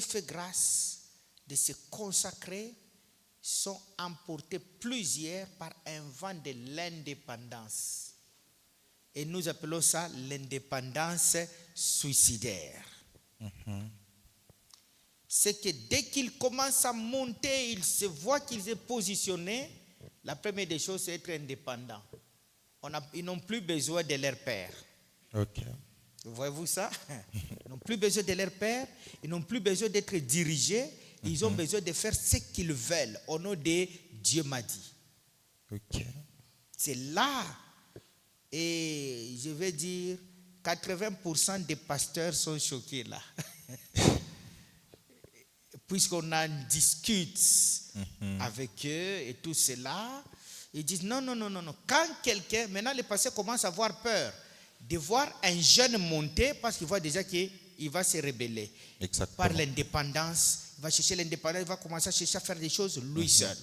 fait grâce de se consacrer, sont emportés plusieurs par un vent de l'indépendance. Et nous appelons ça l'indépendance suicidaire. C'est que dès qu'ils commencent à monter, ils se voient qu'ils sont positionnés. La première des choses, c'est être indépendant. Ils n'ont plus besoin de leur père. Ok. Voyez-vous ça? Ils n'ont plus besoin de leur père. Ils n'ont plus besoin d'être dirigés. Ils ont besoin de faire ce qu'ils veulent au nom de Dieu m'a dit. Ok. C'est là, et je vais dire, 80% des pasteurs sont choqués là. Puisqu'on en discute avec eux et tout cela, ils disent non. Quand quelqu'un, maintenant les pasteurs commencent à avoir peur de voir un jeune monter parce qu'il voit déjà qu'il va se rebeller. Exactement. Par l'indépendance, il va chercher l'indépendance, il va commencer à chercher à faire des choses lui seul.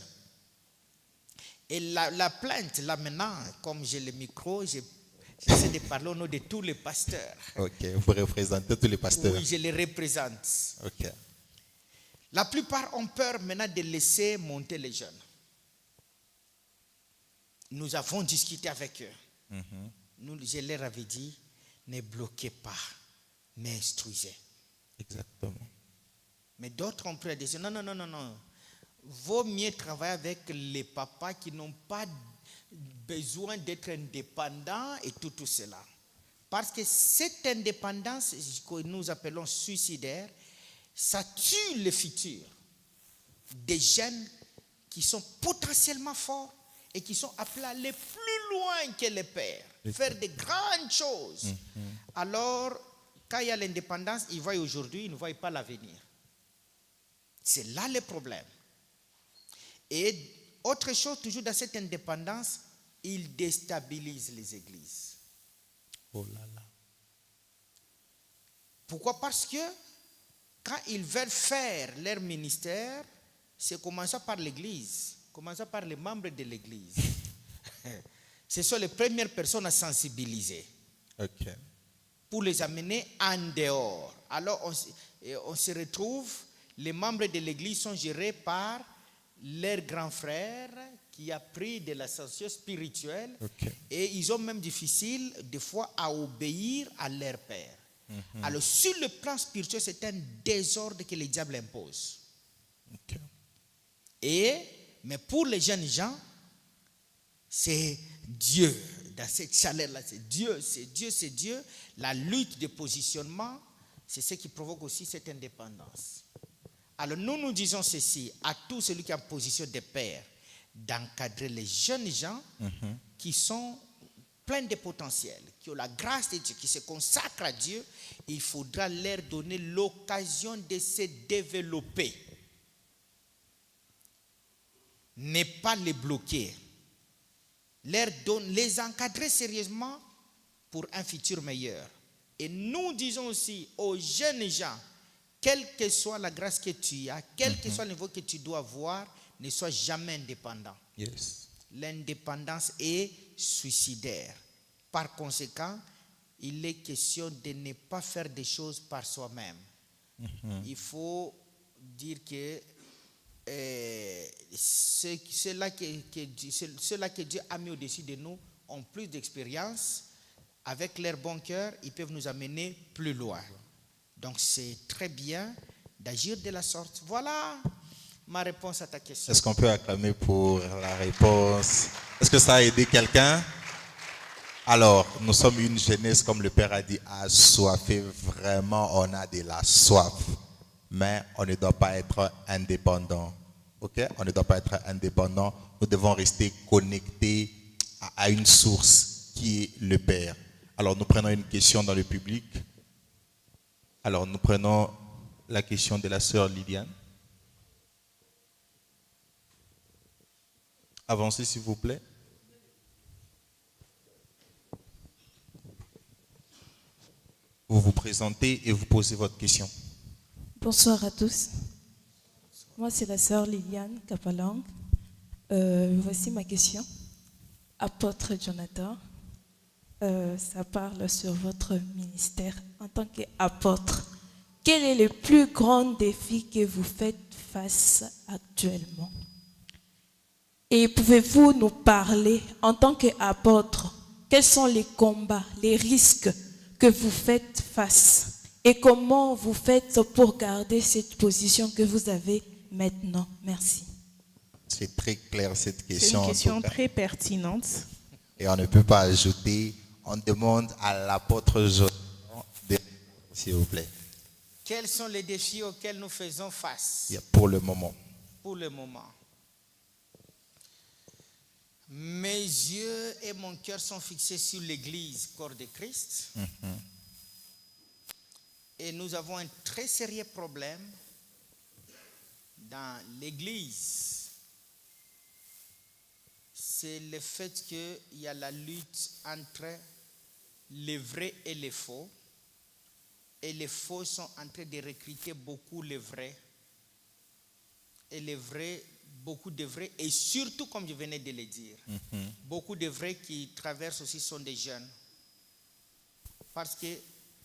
Et la plainte, là maintenant, comme j'ai le micro, j'essaie de parler au nom de tous les pasteurs. Ok, vous représentez tous les pasteurs. Oui, je les représente. Ok. La plupart ont peur maintenant de laisser monter les jeunes. Nous avons discuté avec eux. Je leur avais dit, ne bloquez pas, mais instruisez. Exactement. Mais d'autres ont pris la décision, non. Vaut mieux travailler avec les papas qui n'ont pas besoin d'être indépendants et tout cela. Parce que cette indépendance que nous appelons suicidaire, ça tue le futur des jeunes qui sont potentiellement forts et qui sont appelés à aller plus loin que les pères, faire de grandes choses. Alors, quand il y a l'indépendance, ils voient aujourd'hui, ils ne voient pas l'avenir. C'est là le problème. Et autre chose, toujours dans cette indépendance, ils déstabilisent les églises. Oh là là. Pourquoi? Parce que quand ils veulent faire leur ministère, c'est commençant par l'église, commençant par les membres de l'église. Ce sont les premières personnes à sensibiliser. Ok. Pour les amener en dehors. Alors on se retrouve, les membres de l'église sont gérés par leur grand frère qui a pris de l'ascension spirituelle. Ok. Et ils ont même difficile des fois à obéir à leur père. Alors sur le plan spirituel, c'est un désordre que le diable impose. Ok. Mais pour les jeunes gens, c'est Dieu. Dans cette chaleur-là, c'est Dieu. La lutte de positionnement, c'est ce qui provoque aussi cette indépendance. Alors nous disons ceci à tous celui qui a une position de père, d'encadrer les jeunes gens qui sont pleins de potentiel, qui ont la grâce de Dieu, qui se consacrent à Dieu. Il faudra leur donner l'occasion de se développer. Ne pas les bloquer. Les encadrer sérieusement pour un futur meilleur. Et nous disons aussi aux jeunes gens, quelle que soit la grâce que tu as, quel que soit le niveau que tu dois avoir, ne sois jamais indépendant. Yes. L'indépendance est suicidaire. Par conséquent, il est question de ne pas faire des choses par soi-même. Il faut dire que ceux-là que Dieu a mis au-dessus de nous ont plus d'expérience. Avec leur bon cœur, ils peuvent nous amener plus loin. Donc c'est très bien d'agir de la sorte. Voilà ma réponse à ta question. Est-ce qu'on peut acclamer pour la réponse? Est-ce que ça a aidé quelqu'un? Alors, nous sommes une jeunesse, comme le Père a dit, assoiffée. Vraiment, on a de la soif. Mais on ne doit pas être indépendant. Ok? On ne doit pas être indépendant. Nous devons rester connectés à une source qui est le Père. Alors, nous prenons une question dans le public. Alors, nous prenons la question de la sœur Liliane. Avancez, s'il vous plaît. Vous vous présentez et vous posez votre question. Bonsoir à tous. Moi, c'est la sœur Liliane Kapalang. Voici ma question. Apôtre Jonathan, ça parle sur votre ministère en tant qu'apôtre. quel est le plus grand défi que vous faites face actuellement? Et pouvez-vous nous parler, en tant qu'apôtre, quels sont les combats, les risques que vous faites face? Et comment vous faites pour garder cette position que vous avez maintenant? Merci. C'est très clair cette C'est question. une en question tout cas. très pertinente. Et on ne peut pas ajouter. On demande à l'apôtre Jonathan de, s'il vous plaît, Quels sont les défis auxquels nous faisons face pour le moment. pour le moment? Mes yeux et mon cœur sont fixés sur l'Église, corps de Christ. Et nous avons un très sérieux problème dans l'Église. C'est le fait qu'il y a la lutte entre les vrais et les faux. Et les faux sont en train de recruter beaucoup les vrais. Et les vrais, beaucoup de vrais. Et surtout, comme je venais de le dire, beaucoup de vrais qui traversent aussi sont des jeunes. Parce que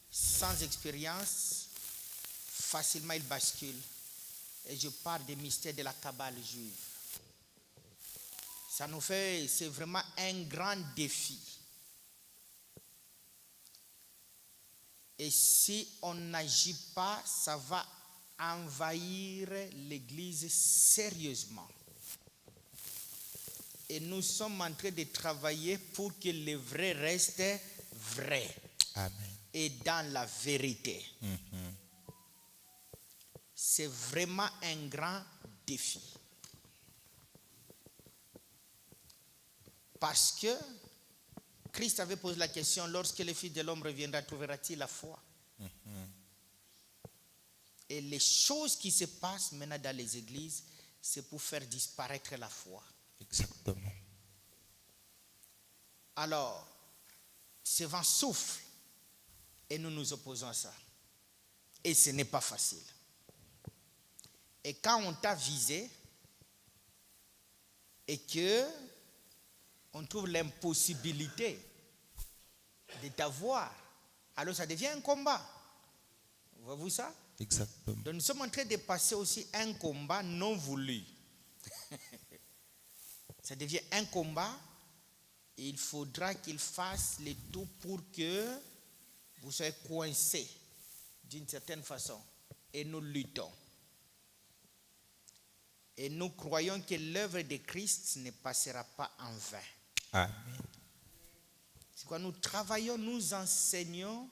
sans expérience, facilement ils basculent. Et je parle des mystères de la Kabbale juive. Ça nous fait, c'est vraiment un grand défi. Et si on n'agit pas, ça va envahir l'Église sérieusement. Et nous sommes en train de travailler pour que le vrai reste vrai. Amen. Et dans la vérité. C'est vraiment un grand défi. Parce que Christ avait posé la question, lorsque le Fils de l'homme reviendra, trouvera-t-il la foi? Et les choses qui se passent maintenant dans les églises, c'est pour faire disparaître la foi. Exactement. Alors, ce vent souffle et nous nous opposons à ça. Et ce n'est pas facile. Et quand on t'a visé et que on trouve l'impossibilité de t'avoir, alors ça devient un combat. Voyez-vous ça? Exactement. Donc nous sommes en train de passer aussi un combat non voulu. Ça devient un combat. Et il faudra qu'il fasse le tout pour que vous soyez coincés d'une certaine façon. Et nous luttons. Et nous croyons que l'œuvre de Christ ne passera pas en vain. Amen. C'est quoi? Nous travaillons, nous enseignons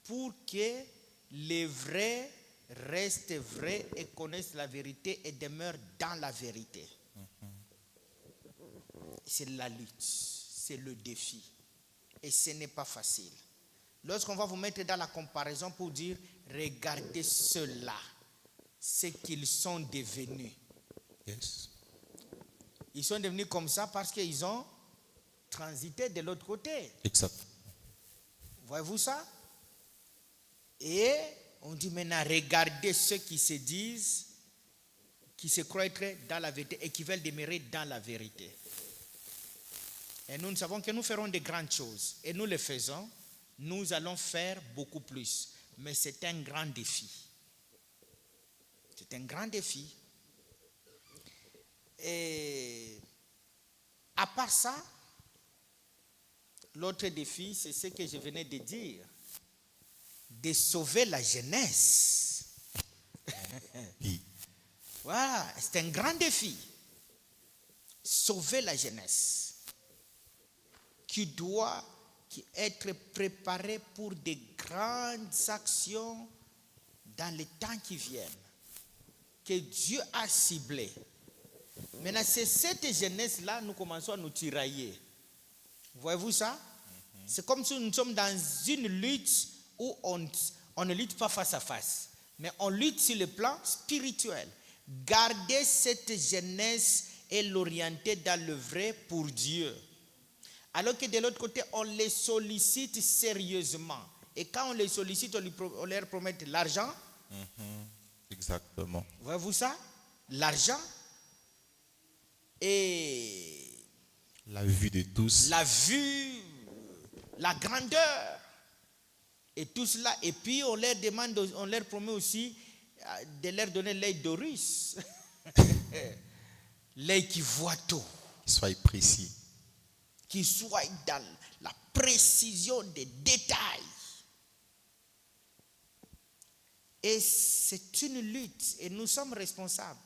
pour que les vrais restent vrais et connaissent la vérité et demeurent dans la vérité. C'est la lutte, c'est le défi. Et ce n'est pas facile. Lorsqu'on va vous mettre dans la comparaison pour dire, regardez ceux-là, ce qu'ils sont devenus. Yes. Ils sont devenus comme ça parce qu'ils ont transité de l'autre côté. Exact. Voyez-vous ça? Et on dit maintenant, regardez ceux qui se disent, qui se croient être dans la vérité et qui veulent demeurer dans la vérité. Et nous savons que nous ferons de grandes choses. Et nous le faisons. Nous allons faire beaucoup plus. Mais c'est un grand défi. C'est un grand défi. Et à part ça, l'autre défi, c'est ce que je venais de dire. De sauver la jeunesse. Oui. Voilà, c'est un grand défi. Sauver la jeunesse. Qui doit être préparée pour de grandes actions dans les temps qui viennent. Que Dieu a ciblé. Maintenant, c'est cette jeunesse-là, nous commençons à nous tirailler. Voyez-vous ça? C'est comme si nous sommes dans une lutte où on ne lutte pas face à face, mais on lutte sur le plan spirituel. Garder cette jeunesse et l'orienter dans le vrai pour Dieu. Alors que de l'autre côté, on les sollicite sérieusement. Et quand on les sollicite, on leur promet de l'argent. Exactement. Voyez-vous ça? L'argent et La vue de tous. la vue, la grandeur. Et tout cela, et puis on leur demande, on leur promet aussi de leur donner l'œil d'Horus. L'œil qui voit tout. Soyez précis. Qui soit dans la précision des détails. Et c'est une lutte et nous sommes responsables.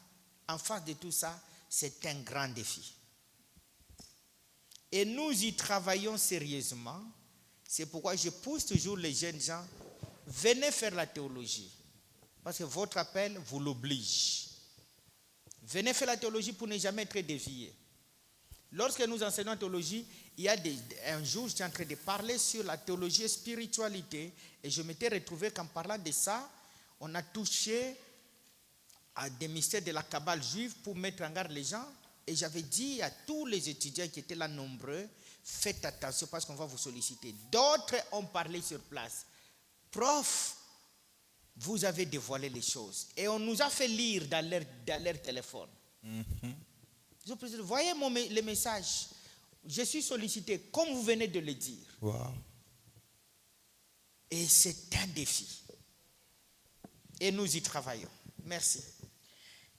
En face de tout ça, c'est un grand défi. Et nous y travaillons sérieusement. C'est pourquoi je pousse toujours les jeunes gens, venez faire la théologie. Parce que votre appel vous l'oblige. Venez faire la théologie pour ne jamais être dévié. Lorsque nous enseignons la théologie, il y a un jour, j'étais en train de parler sur la théologie et spiritualité, et je m'étais retrouvé qu'en parlant de ça, on a touché à des mystères de la Kabbale juive pour mettre en garde les gens. Et j'avais dit à tous les étudiants qui étaient là nombreux, faites attention parce qu'on va vous solliciter. D'autres ont parlé sur place. Prof, vous avez dévoilé les choses. Et on nous a fait lire dans leur téléphone. Je précise, voyez les messages. Je suis sollicité, comme vous venez de le dire. Wow. Et c'est un défi. Et nous y travaillons. Merci.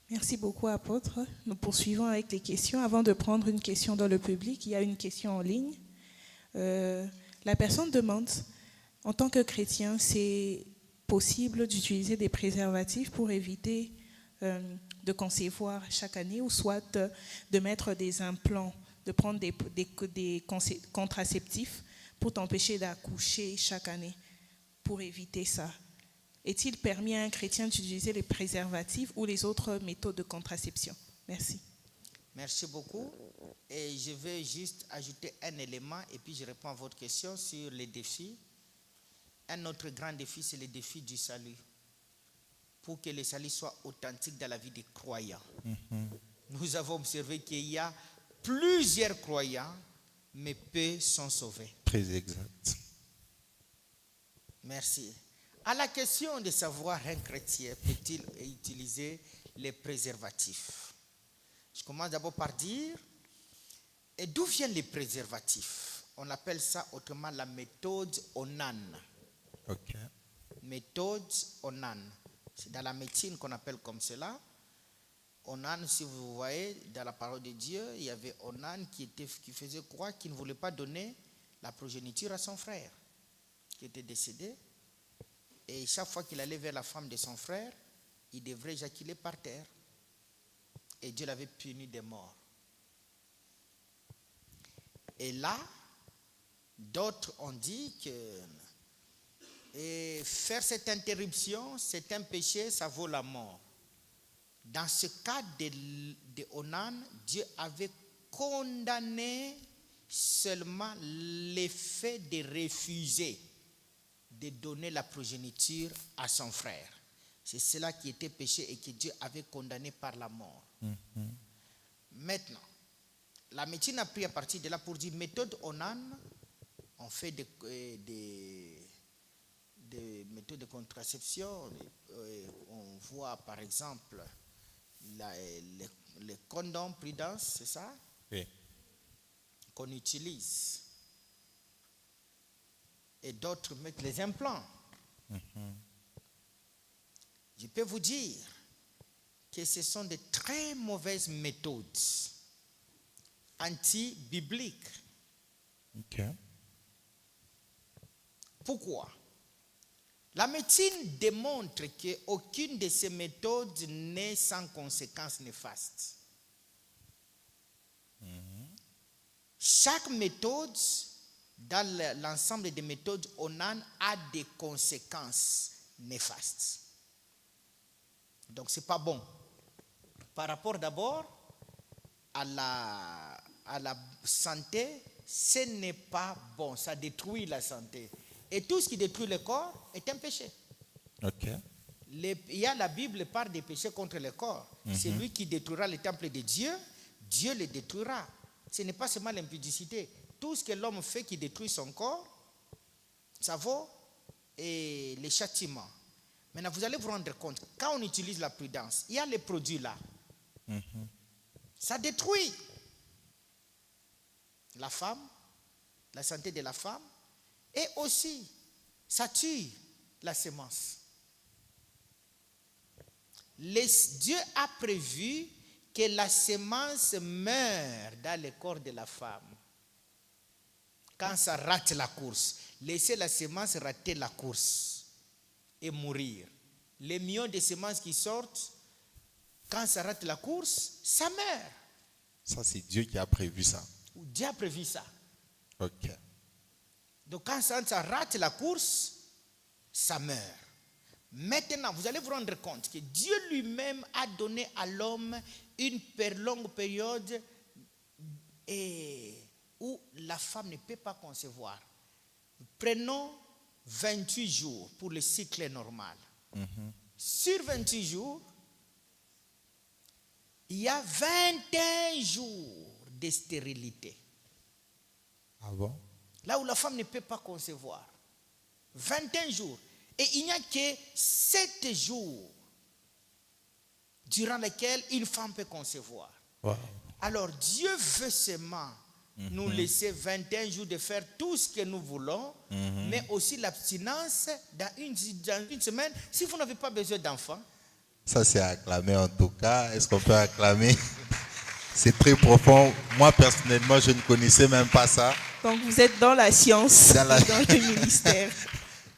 Merci beaucoup, apôtre. Nous poursuivons avec les questions. Avant de prendre une question dans le public, il y a une question en ligne. La personne demande, en tant que chrétien, c'est possible d'utiliser des préservatifs pour éviter de concevoir chaque année ou soit de mettre des implants, de prendre des contraceptifs pour t'empêcher d'accoucher chaque année, pour éviter ça. Est-il permis à un chrétien d'utiliser les préservatifs ou les autres méthodes de contraception? Merci. Merci beaucoup. Et je vais juste ajouter un élément et puis je réponds à votre question sur les défis. Un autre grand défi, c'est le défi du salut. Pour que le salut soit authentique dans la vie des croyants. Nous avons observé qu'il y a plusieurs croyants, mais peu sont sauvés. Très exact. Merci. À la question de savoir un chrétien peut-il utiliser les préservatifs, je commence d'abord par dire, et d'où viennent les préservatifs? On appelle ça autrement la méthode Onan. Ok. Méthode Onan. C'est dans la médecine qu'on appelle comme cela. Onan, si vous voyez, dans la parole de Dieu, il y avait Onan qui faisait croire qu'il ne voulait pas donner la progéniture à son frère, qui était décédé. Et chaque fois qu'il allait vers la femme de son frère, il devrait éjaculer par terre. Et Dieu l'avait puni de mort. Et là, d'autres ont dit que faire cette interruption, c'est un péché, ça vaut la mort. Dans ce cas de Onan, Dieu avait condamné seulement l'effet de refuser de donner la progéniture à son frère. C'est cela qui était péché et que Dieu avait condamné par la mort. Maintenant, la médecine a pris à partir de là pour dire méthode Onan, on fait des méthodes de contraception. On voit par exemple les condoms Prudence, c'est ça? Oui. Qu'on utilise. Et d'autres mettent les implants. Je peux vous dire que ce sont de très mauvaises méthodes anti-bibliques. Ok. Pourquoi? La médecine démontre qu'aucune de ces méthodes n'est sans conséquences néfastes. Chaque méthode, dans l'ensemble des méthodes Onan, a des conséquences néfastes. Donc ce n'est pas bon. Par rapport d'abord à la santé, ce n'est pas bon. Ça détruit la santé. Et tout ce qui détruit le corps est un péché. Ok. Il y a la Bible parle des péchés contre le corps. C'est lui qui détruira le temple de Dieu, Dieu le détruira. Ce n'est pas seulement l'impudicité. Tout ce que l'homme fait qui détruit son corps, ça vaut les châtiments. Maintenant, vous allez vous rendre compte, quand on utilise la prudence, il y a les produits là. Ça détruit la femme, la santé de la femme, et aussi, ça tue la sémence. Dieu a prévu que la sémence meure dans le corps de la femme. Quand ça rate la course, laissez la sémence rater la course et mourir. Les millions de semences qui sortent, quand ça rate la course, ça meurt. Ça, c'est Dieu qui a prévu ça. Dieu a prévu ça. Ok. Donc quand ça rate la course, ça meurt. Maintenant, vous allez vous rendre compte que Dieu lui-même a donné à l'homme une longue période où la femme ne peut pas concevoir. Prenons 28 jours pour le cycle normal. Sur 28 jours, il y a 21 jours de stérilité. Ah bon? Là où la femme ne peut pas concevoir. 21 jours. Et il n'y a que 7 jours durant lesquels une femme peut concevoir. Wow. Alors Dieu veut seulement nous laisser 21 jours de faire tout ce que nous voulons, mais aussi l'abstinence dans une semaine si vous n'avez pas besoin d'enfants. Ça, c'est acclamé en tout cas. Est-ce qu'on peut acclamer? C'est très profond. Moi, personnellement, je ne connaissais même pas ça. Donc vous êtes dans la science, dans le ministère.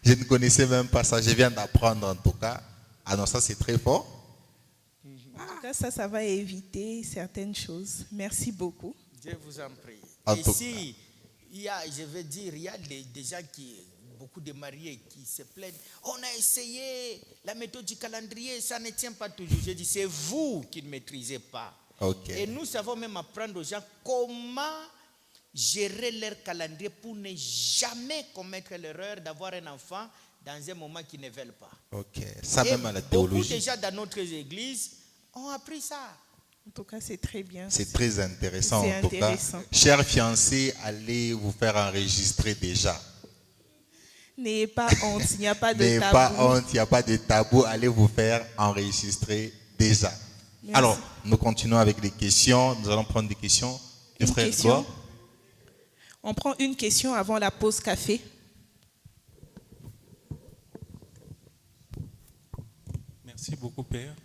Je ne connaissais même pas ça. Je viens d'apprendre en tout cas. Ah non, ça c'est très fort. En tout cas, ça va éviter certaines choses. Merci beaucoup. Dieu vous en prie. En Et tout si, il y a des gens beaucoup de mariés qui se plaignent. On a essayé la méthode du calendrier, ça ne tient pas toujours. Je dis, c'est vous qui ne maîtrisez pas. Okay. Et nous savons même apprendre aux gens comment gérer leur calendrier pour ne jamais commettre l'erreur d'avoir un enfant dans un moment qu'ils ne veulent pas. Ok, ça Et même à la beaucoup théologie. déjà dans notre église ont appris ça. En tout cas, c'est très bien. C'est très intéressant C'est en tout cas. intéressant. Chers fiancés, allez vous faire enregistrer déjà. N'ayez pas honte, il n'y a pas de N'ayez tabou. pas honte, il n'y a pas de tabou. Allez vous faire enregistrer déjà. Merci. Alors, nous continuons avec les questions. Nous allons prendre des questions. Une Frère question. Gloire. On prend une question avant la pause café. Merci beaucoup, Père.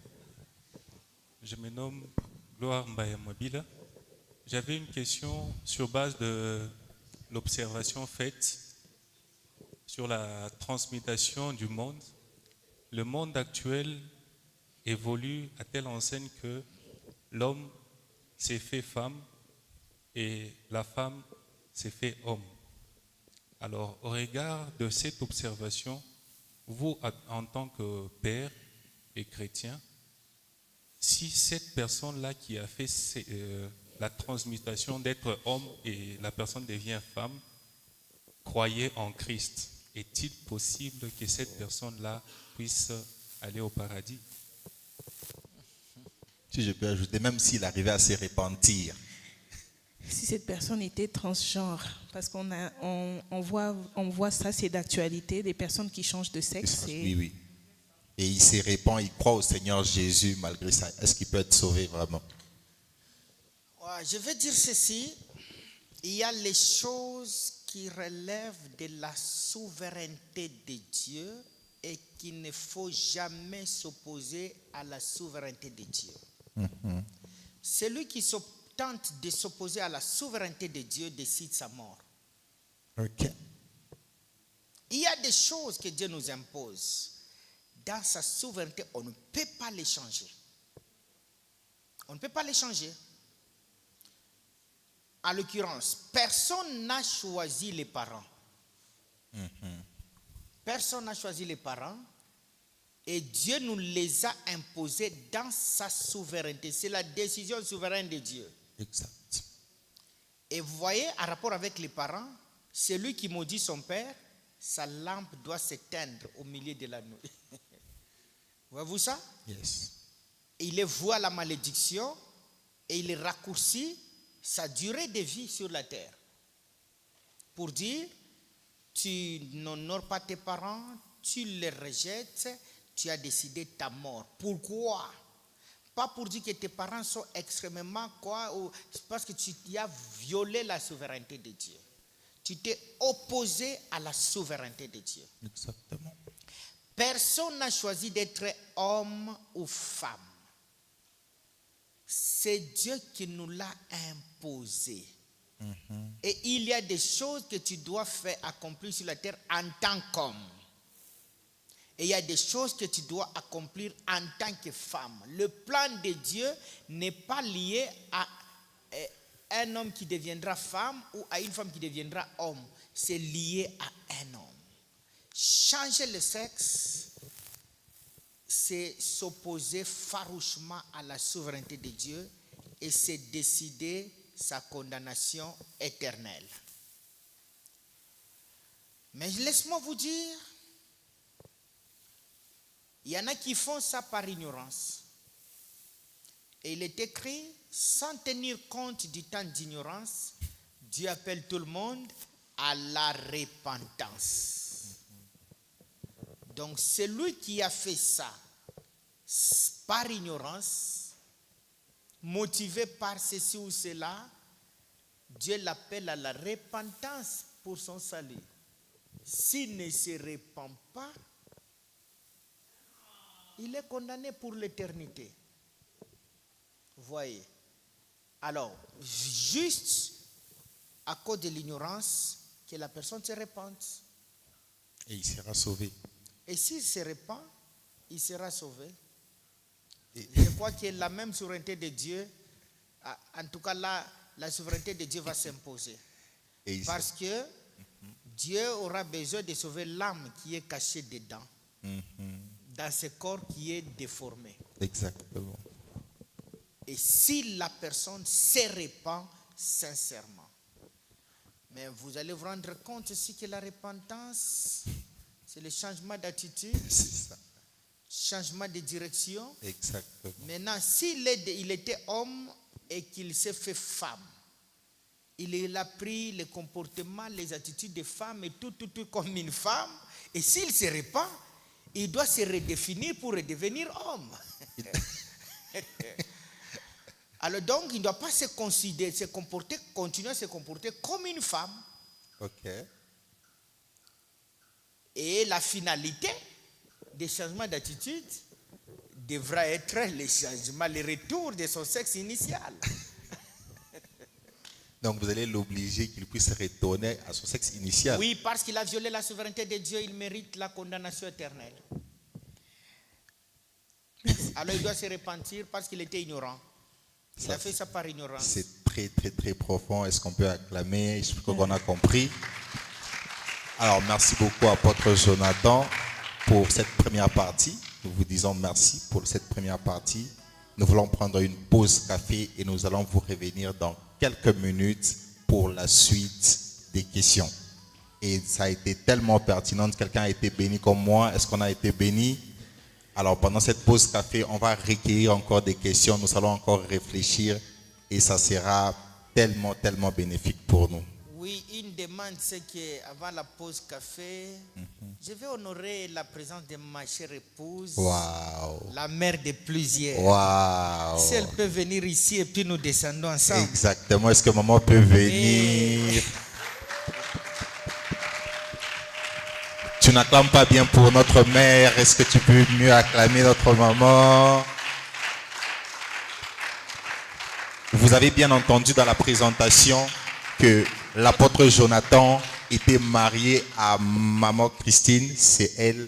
Je me nomme Gloire Mbaya Mobile. J'avais une question sur base de l'observation faite sur la transmutation du monde. Le monde actuel évolue à telle enseigne que l'homme s'est fait femme et la femme s'est fait homme. Alors, au regard de cette observation, vous, en tant que père et chrétien, si cette personne-là qui a fait la transmutation d'être homme et la personne devient femme, croyait en Christ, est-il possible que cette personne-là puisse aller au paradis? Si je peux ajouter, même s'il arrivait à se repentir. Si cette personne était transgenre, parce qu'on voit ça, c'est d'actualité, des personnes qui changent de sexe. Oui, oui. Et il se répand, il croit au Seigneur Jésus malgré ça. Est-ce qu'il peut être sauvé vraiment? Ouais, je vais dire ceci. Il y a les choses qui relèvent de la souveraineté de Dieu et qu'il ne faut jamais s'opposer à la souveraineté de Dieu. Celui qui tente de s'opposer à la souveraineté de Dieu décide sa mort. Ok. Il y a des choses que Dieu nous impose. Dans sa souveraineté, on ne peut pas les changer. On ne peut pas les changer. En l'occurrence, personne n'a choisi les parents. Personne n'a choisi les parents. Et Dieu nous les a imposés dans sa souveraineté. C'est la décision souveraine de Dieu. Exact. Et vous voyez, en rapport avec les parents, celui qui maudit son père, sa lampe doit s'éteindre au milieu de la nuit. Voyez-vous ça? Yes. Il est voué à la malédiction et il raccourcit sa durée de vie sur la terre. Pour dire, tu n'honores pas tes parents, tu les rejettes, tu as décidé ta mort. Pourquoi? Pas pour dire que tes parents sont extrêmement quoi, ou parce que tu as violé la souveraineté de Dieu. tu t'es opposé à la souveraineté de Dieu. Exactement. Personne n'a choisi d'être homme ou femme. C'est Dieu qui nous l'a imposé. Et il y a des choses que tu dois faire accomplir sur la terre en tant qu'homme. Et il y a des choses que tu dois accomplir en tant que femme. Le plan de Dieu n'est pas lié à un homme qui deviendra femme ou à une femme qui deviendra homme. C'est lié à un homme. Changer le sexe, c'est s'opposer farouchement à la souveraineté de Dieu et c'est décider sa condamnation éternelle. Mais laisse-moi vous dire, il y en a qui font ça par ignorance. Et il est écrit, sans tenir compte du temps d'ignorance, Dieu appelle tout le monde à la repentance. Donc celui qui a fait ça par ignorance, motivé par ceci ou cela, Dieu l'appelle à la repentance pour son salut. S'il ne se repent pas, il est condamné pour l'éternité. Voyez. Alors, juste à cause de l'ignorance, que la personne se repente. Et il sera sauvé. Et s'il se repent, il sera sauvé. Je crois que la même souveraineté de Dieu, en tout cas là, la souveraineté de Dieu va s'imposer. Parce que Dieu aura besoin de sauver l'âme qui est cachée dedans, dans ce corps qui est déformé. Exactement. Et si la personne se repent sincèrement. Mais vous allez vous rendre compte aussi que la repentance, c'est le changement d'attitude, C'est ça. changement de direction. Exactement. Maintenant, s'il était homme et qu'il s'est fait femme, il a pris les comportements, les attitudes de femme et tout comme une femme. Et s'il se repent, il doit se redéfinir pour redevenir homme. Alors donc, il ne doit pas continuer à se comporter comme une femme. Ok. Et la finalité des changements d'attitude devra être le retour de son sexe initial. Donc vous allez l'obliger qu'il puisse retourner à son sexe initial. Oui, parce qu'il a violé la souveraineté de Dieu, il mérite la condamnation éternelle. Alors il doit se repentir parce qu'il était ignorant. Il a fait ça par ignorance. C'est très, très, très profond. Est-ce qu'on peut acclamer? Je crois qu'on a compris. Alors, merci beaucoup, apôtre Jonathan, pour cette première partie. Nous vous disons merci pour cette première partie. Nous voulons prendre une pause café et nous allons vous revenir dans quelques minutes pour la suite des questions. Et ça a été tellement pertinent. Quelqu'un a été béni comme moi. Est-ce qu'on a été béni? Alors, pendant cette pause café, on va recueillir encore des questions. Nous allons encore réfléchir et ça sera tellement, tellement bénéfique pour nous. Oui, une demande, c'est qu'avant la pause café, je vais honorer la présence de ma chère épouse, Waouh! la mère de plusieurs. Waouh! Si elle peut venir ici et puis nous descendons ensemble. Exactement. Est-ce que maman peut venir? Tu n'acclames pas bien pour notre mère. Est-ce que tu peux mieux acclamer notre maman? Vous avez bien entendu dans la présentation que l'apôtre Jonathan était marié à maman Christine. C'est elle,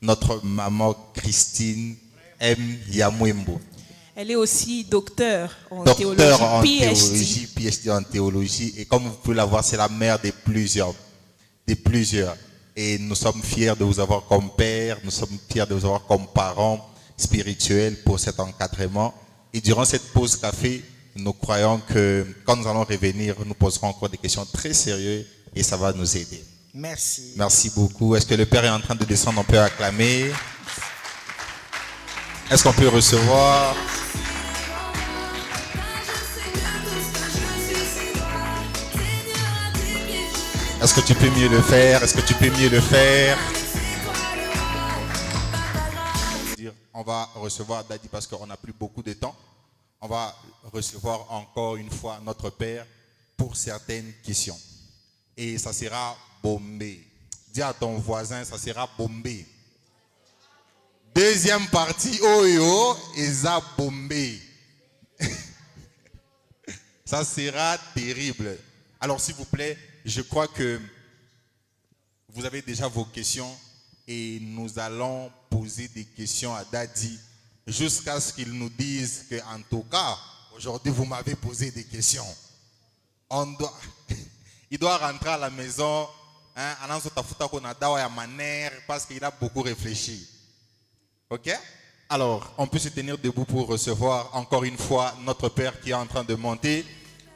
notre maman Christine M. Yamwembo. Elle est aussi docteur en Docteur en théologie, théologie, PhD en théologie. Et comme vous pouvez la voir, c'est la mère de plusieurs. Et nous sommes fiers de vous avoir comme père, nous sommes fiers de vous avoir comme parents spirituels pour cet encadrement. Et durant cette pause café, nous croyons que quand nous allons revenir, nous poserons encore des questions très sérieuses et ça va nous aider. Merci. Merci beaucoup. Est-ce que le Père est en train de descendre? On peut acclamer. Est-ce qu'on peut recevoir? Est-ce que tu peux mieux le faire? Est-ce que tu peux mieux le faire? On va recevoir Daddy parce qu'on n'a plus beaucoup de temps. On va recevoir encore une fois notre Père pour certaines questions. et ça sera bombé. Dis à ton voisin, ça sera bombé. Deuxième partie, Oyo, et ça bombé. Ça sera terrible. Alors s'il vous plaît, je crois que vous avez déjà vos questions et nous allons poser des questions à Daddy jusqu'à ce qu'il nous dise qu'en tout cas, aujourd'hui vous m'avez posé des questions. Il doit rentrer à la maison parce qu'il a beaucoup réfléchi. Ok? Alors, on peut se tenir debout pour recevoir encore une fois notre Père qui est en train de monter.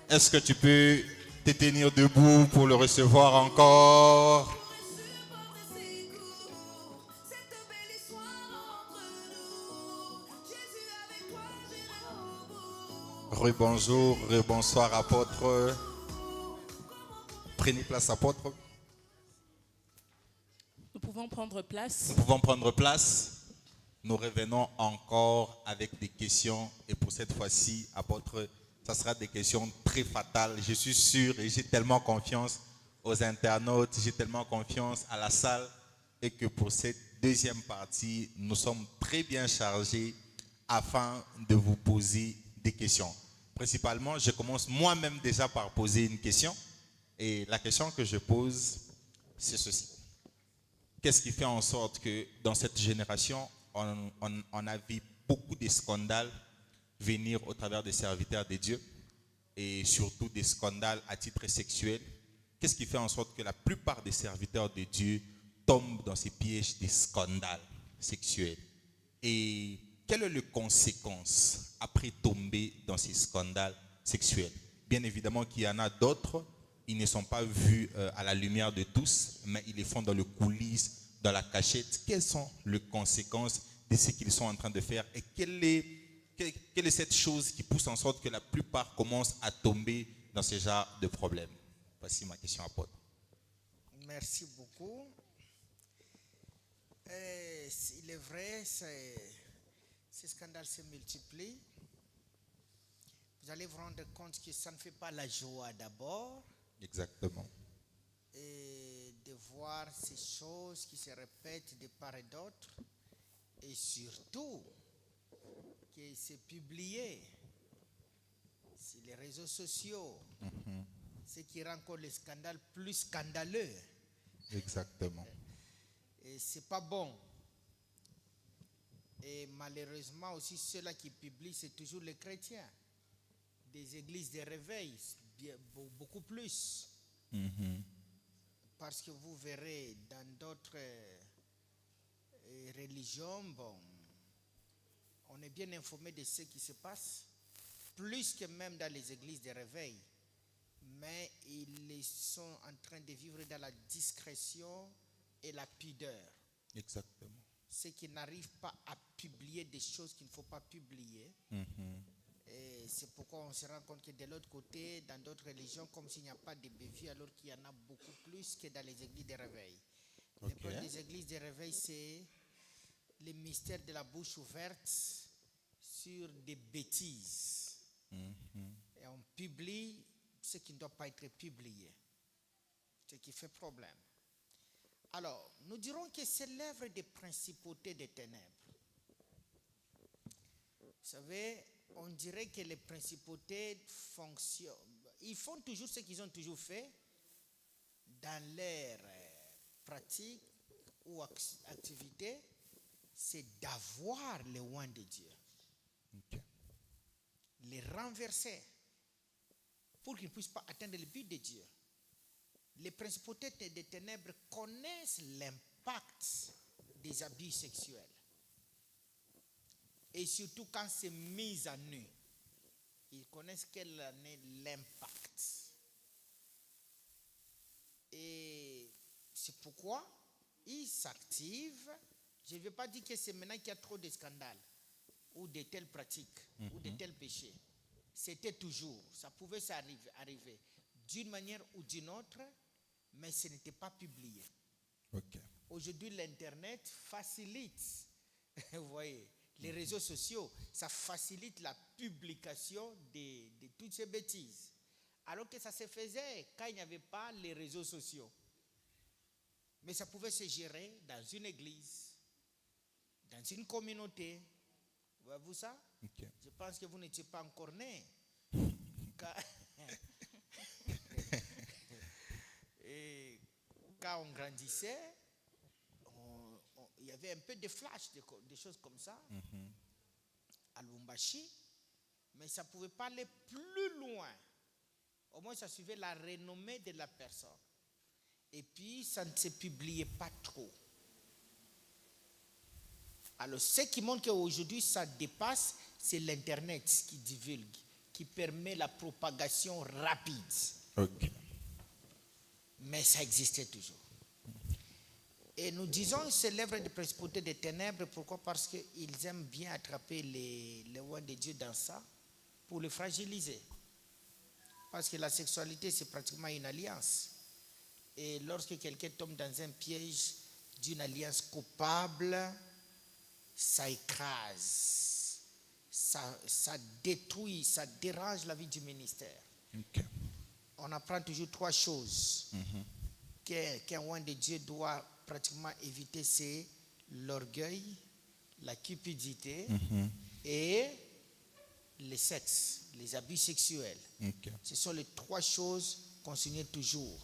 Est-ce que tu peux te tenir debout pour le recevoir encore? Rebonjour, rebonsoir apôtre. Prenez place apôtre. Nous pouvons prendre place. Nous pouvons prendre place. Nous revenons encore avec des questions et pour cette fois-ci, apôtre, ça sera des questions très fatales. Je suis sûr et j'ai tellement confiance aux internautes, j'ai tellement confiance à la salle et que pour cette deuxième partie, nous sommes très bien chargés afin de vous poser des questions. Principalement, je commence moi-même déjà par poser une question et la question que je pose, c'est ceci. Qu'est-ce qui fait en sorte que dans cette génération, on a vu beaucoup de scandales venir au travers des serviteurs de Dieu et surtout des scandales à titre sexuel? Qu'est-ce qui fait en sorte que la plupart des serviteurs de Dieu tombent dans ces pièges des scandales sexuels? Et quelles sont les conséquences après tomber dans ces scandales sexuels? Bien évidemment qu'il y en a d'autres, ils ne sont pas vus à la lumière de tous, mais ils les font dans le coulisses, dans la cachette. Quelles sont les conséquences de ce qu'ils sont en train de faire et quelle est cette chose qui pousse en sorte que la plupart commencent à tomber dans ce genre de problèmes? Voici ma question, apôtre. Merci beaucoup. Il est vrai, ces scandales se multiplient. Vous allez vous rendre compte que ça ne fait pas la joie d'abord. Exactement. Et de voir ces choses qui se répètent de part et d'autre. Et surtout, que c'est publié sur les réseaux sociaux. Ce qui rend encore les scandales plus scandaleux. Exactement. Et c'est pas bon. Et malheureusement aussi, ceux-là qui publient, c'est toujours les chrétiens. Des églises de réveil, beaucoup plus. Parce que vous verrez dans d'autres religions, bon, on est bien informé de ce qui se passe, plus que même dans les églises de réveil. Mais ils sont en train de vivre dans la discrétion et la pudeur. Exactement. Ceux qui n'arrivent pas à publier des choses qu'il ne faut pas publier. Et c'est pourquoi on se rend compte que de l'autre côté, dans d'autres religions, comme s'il n'y a pas de bévues, alors qu'il y en a beaucoup plus que dans les églises de réveil. Le problème des églises de réveil, c'est le mystère de la bouche ouverte sur des bêtises. Et on publie ce qui ne doit pas être publié. Ce qui fait problème. Alors, nous dirons que c'est l'œuvre des principautés des ténèbres. Vous savez, on dirait que les principautés fonctionnent. Ils font toujours ce qu'ils ont toujours fait dans leur pratique ou activité, c'est d'avoir les oins de Dieu. Les renverser pour qu'ils ne puissent pas atteindre le but de Dieu. Les principautés des ténèbres connaissent l'impact des abus sexuels. Et surtout quand c'est mis à nu, ils connaissent quel en est l'impact. Et c'est pourquoi ils s'activent. Je ne veux pas dire que c'est maintenant qu'il y a trop de scandales ou de telles pratiques ou de tels péchés. C'était toujours, ça pouvait arriver d'une manière ou d'une autre, mais ce n'était pas publié. Aujourd'hui, l'Internet facilite, vous voyez, les réseaux sociaux, ça facilite la publication de toutes ces bêtises. Alors que ça se faisait quand il n'y avait pas les réseaux sociaux. Mais ça pouvait se gérer dans une église, dans une communauté. Voyez-vous ça? Ok. Je pense que vous n'étiez pas encore né. Et quand on grandissait, il y avait un peu de flash, des choses comme ça, à Lubumbashi, mais ça ne pouvait pas aller plus loin. Au moins, ça suivait la renommée de la personne. Et puis, ça ne se publiait pas trop. Alors, ce qui montre qu'aujourd'hui, ça dépasse, c'est l'Internet qui divulgue, qui permet la propagation rapide. Ok. Mais ça existait toujours. Et nous disons que c'est l'œuvre des principautés des ténèbres. Pourquoi? Parce qu'ils aiment bien attraper les lois de Dieu dans ça pour les fragiliser. Parce que la sexualité, c'est pratiquement une alliance. Et lorsque quelqu'un tombe dans un piège d'une alliance coupable, ça écrase, ça détruit, ça dérange la vie du ministère. Ok. On apprend toujours 3 choses qu'un roi de Dieu doit pratiquement éviter, c'est l'orgueil, la cupidité et le sexe, les abus sexuels. Ok. Ce sont les 3 choses qu'on signale toujours,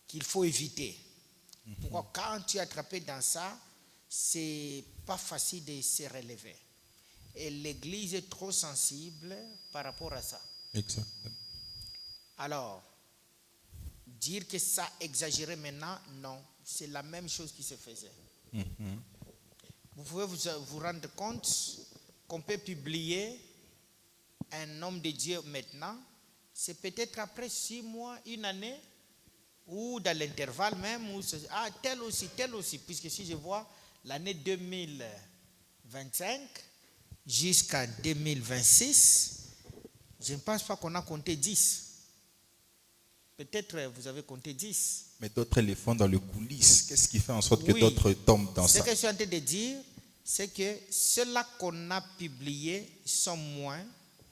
qu'il faut éviter. Pourquoi? Quand tu es attrapé dans ça, c'est pas facile de se relever. Et l'Église est trop sensible par rapport à ça. Exactement. Alors, dire que ça exagéré maintenant, non. C'est la même chose qui se faisait. Vous pouvez vous rendre compte qu'on peut publier un homme de Dieu maintenant. C'est peut-être après 6 mois, 1 année, ou dans l'intervalle même, où tel aussi, puisque si je vois l'année 2025 jusqu'à 2026, je ne pense pas qu'on a compté 10. Peut-être vous avez compté 10. Mais d'autres les font dans les coulisses. Qu'est-ce qui fait en sorte que Oui. d'autres tombent dans Ce ça? que je suis en train de dire, c'est que ceux-là qu'on a publiés sont moins.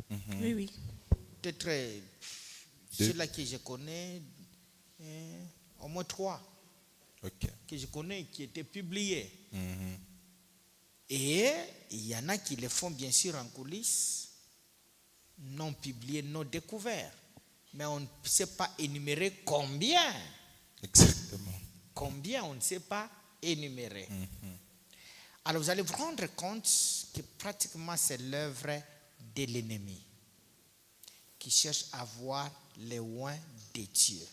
Oui, oui. Peut-être ceux-là que je connais, au moins 3 Ok. que je connais qui étaient publiés. Et il y en a qui les font bien sûr en coulisses, non publiés, non découverts. Mais on ne sait pas énumérer combien. Exactement. Combien on ne sait pas énumérer. Alors vous allez vous rendre compte que pratiquement c'est l'œuvre de l'ennemi qui cherche à voir les loin de Dieu.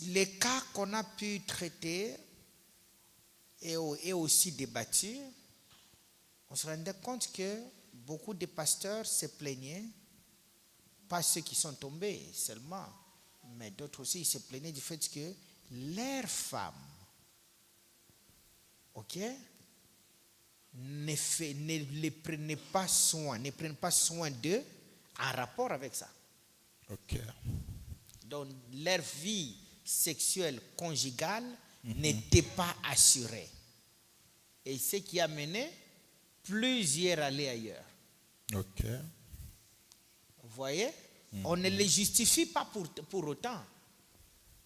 Les cas qu'on a pu traiter et aussi débattus, on se rendait compte que beaucoup de pasteurs se plaignaient, pas ceux qui sont tombés seulement, mais d'autres aussi se plaignaient du fait que leurs femmes, ne les prenaient pas soin, ne prennent pas soin d'eux en rapport avec ça. Ok. Donc leur vie sexuelle conjugale n'était pas assurée. Et ce qui a mené plusieurs à aller ailleurs. Ok. Vous voyez? On ne les justifie pas pour autant.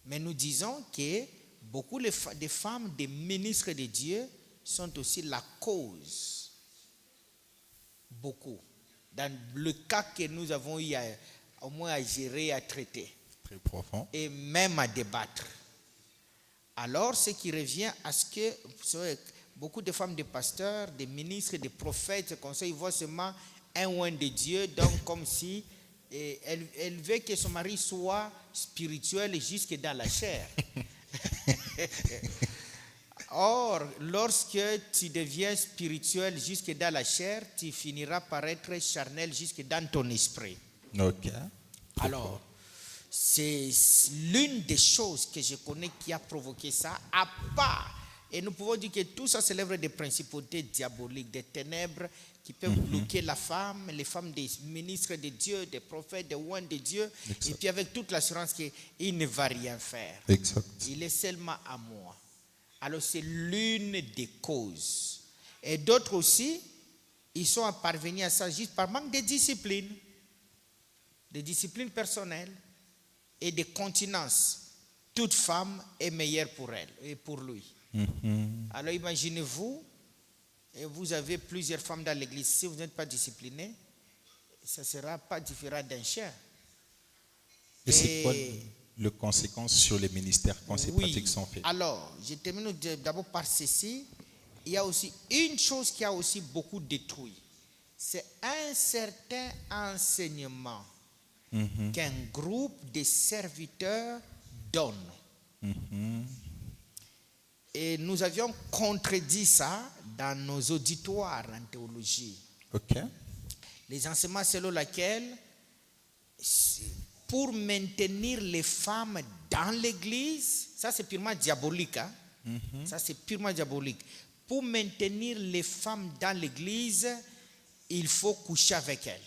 Mais nous disons que beaucoup de femmes, des ministres de Dieu, sont aussi la cause. Beaucoup. Dans le cas que nous avons eu au moins à gérer, à traiter. Très profond. Et même à débattre. Alors, ce qui revient à ce que vous savez, beaucoup de femmes de pasteurs, des ministres, des prophètes, comme ça, ils voient seulement un oin de Dieu, donc comme si elle veut que son mari soit spirituel jusque dans la chair. Or, lorsque tu deviens spirituel jusque dans la chair, tu finiras par être charnel jusque dans ton esprit. Ok. Alors, c'est l'une des choses que je connais qui a provoqué ça, à part. Et nous pouvons dire que tout ça, c'est l'œuvre des principautés diaboliques, des ténèbres qui peuvent bloquer la femme, les femmes des ministres de Dieu, des prophètes, des oins de Dieu. Exact. Et puis avec toute l'assurance qu'il ne va rien faire. Exact. Il est seulement à moi. Alors c'est l'une des causes. Et d'autres aussi, ils sont parvenus à ça juste par manque de discipline personnelle et de continence. Toute femme est meilleure pour elle et pour lui. Alors imaginez-vous, et vous avez plusieurs femmes dans l'église, si vous n'êtes pas discipliné, ça ne sera pas différent d'un chien. Et c'est quoi les conséquences sur les ministères quand ces pratiques sont faites? Alors, je termine d'abord par ceci. Il y a aussi une chose qui a aussi beaucoup détruit. C'est un certain enseignement qu'un groupe de serviteurs donne. Et nous avions contredit ça dans nos auditoires en théologie. Ok. Les enseignements selon lesquels, pour maintenir les femmes dans l'église, ça c'est purement diabolique. Hein? Ça c'est purement diabolique. Pour maintenir les femmes dans l'église, il faut coucher avec elles.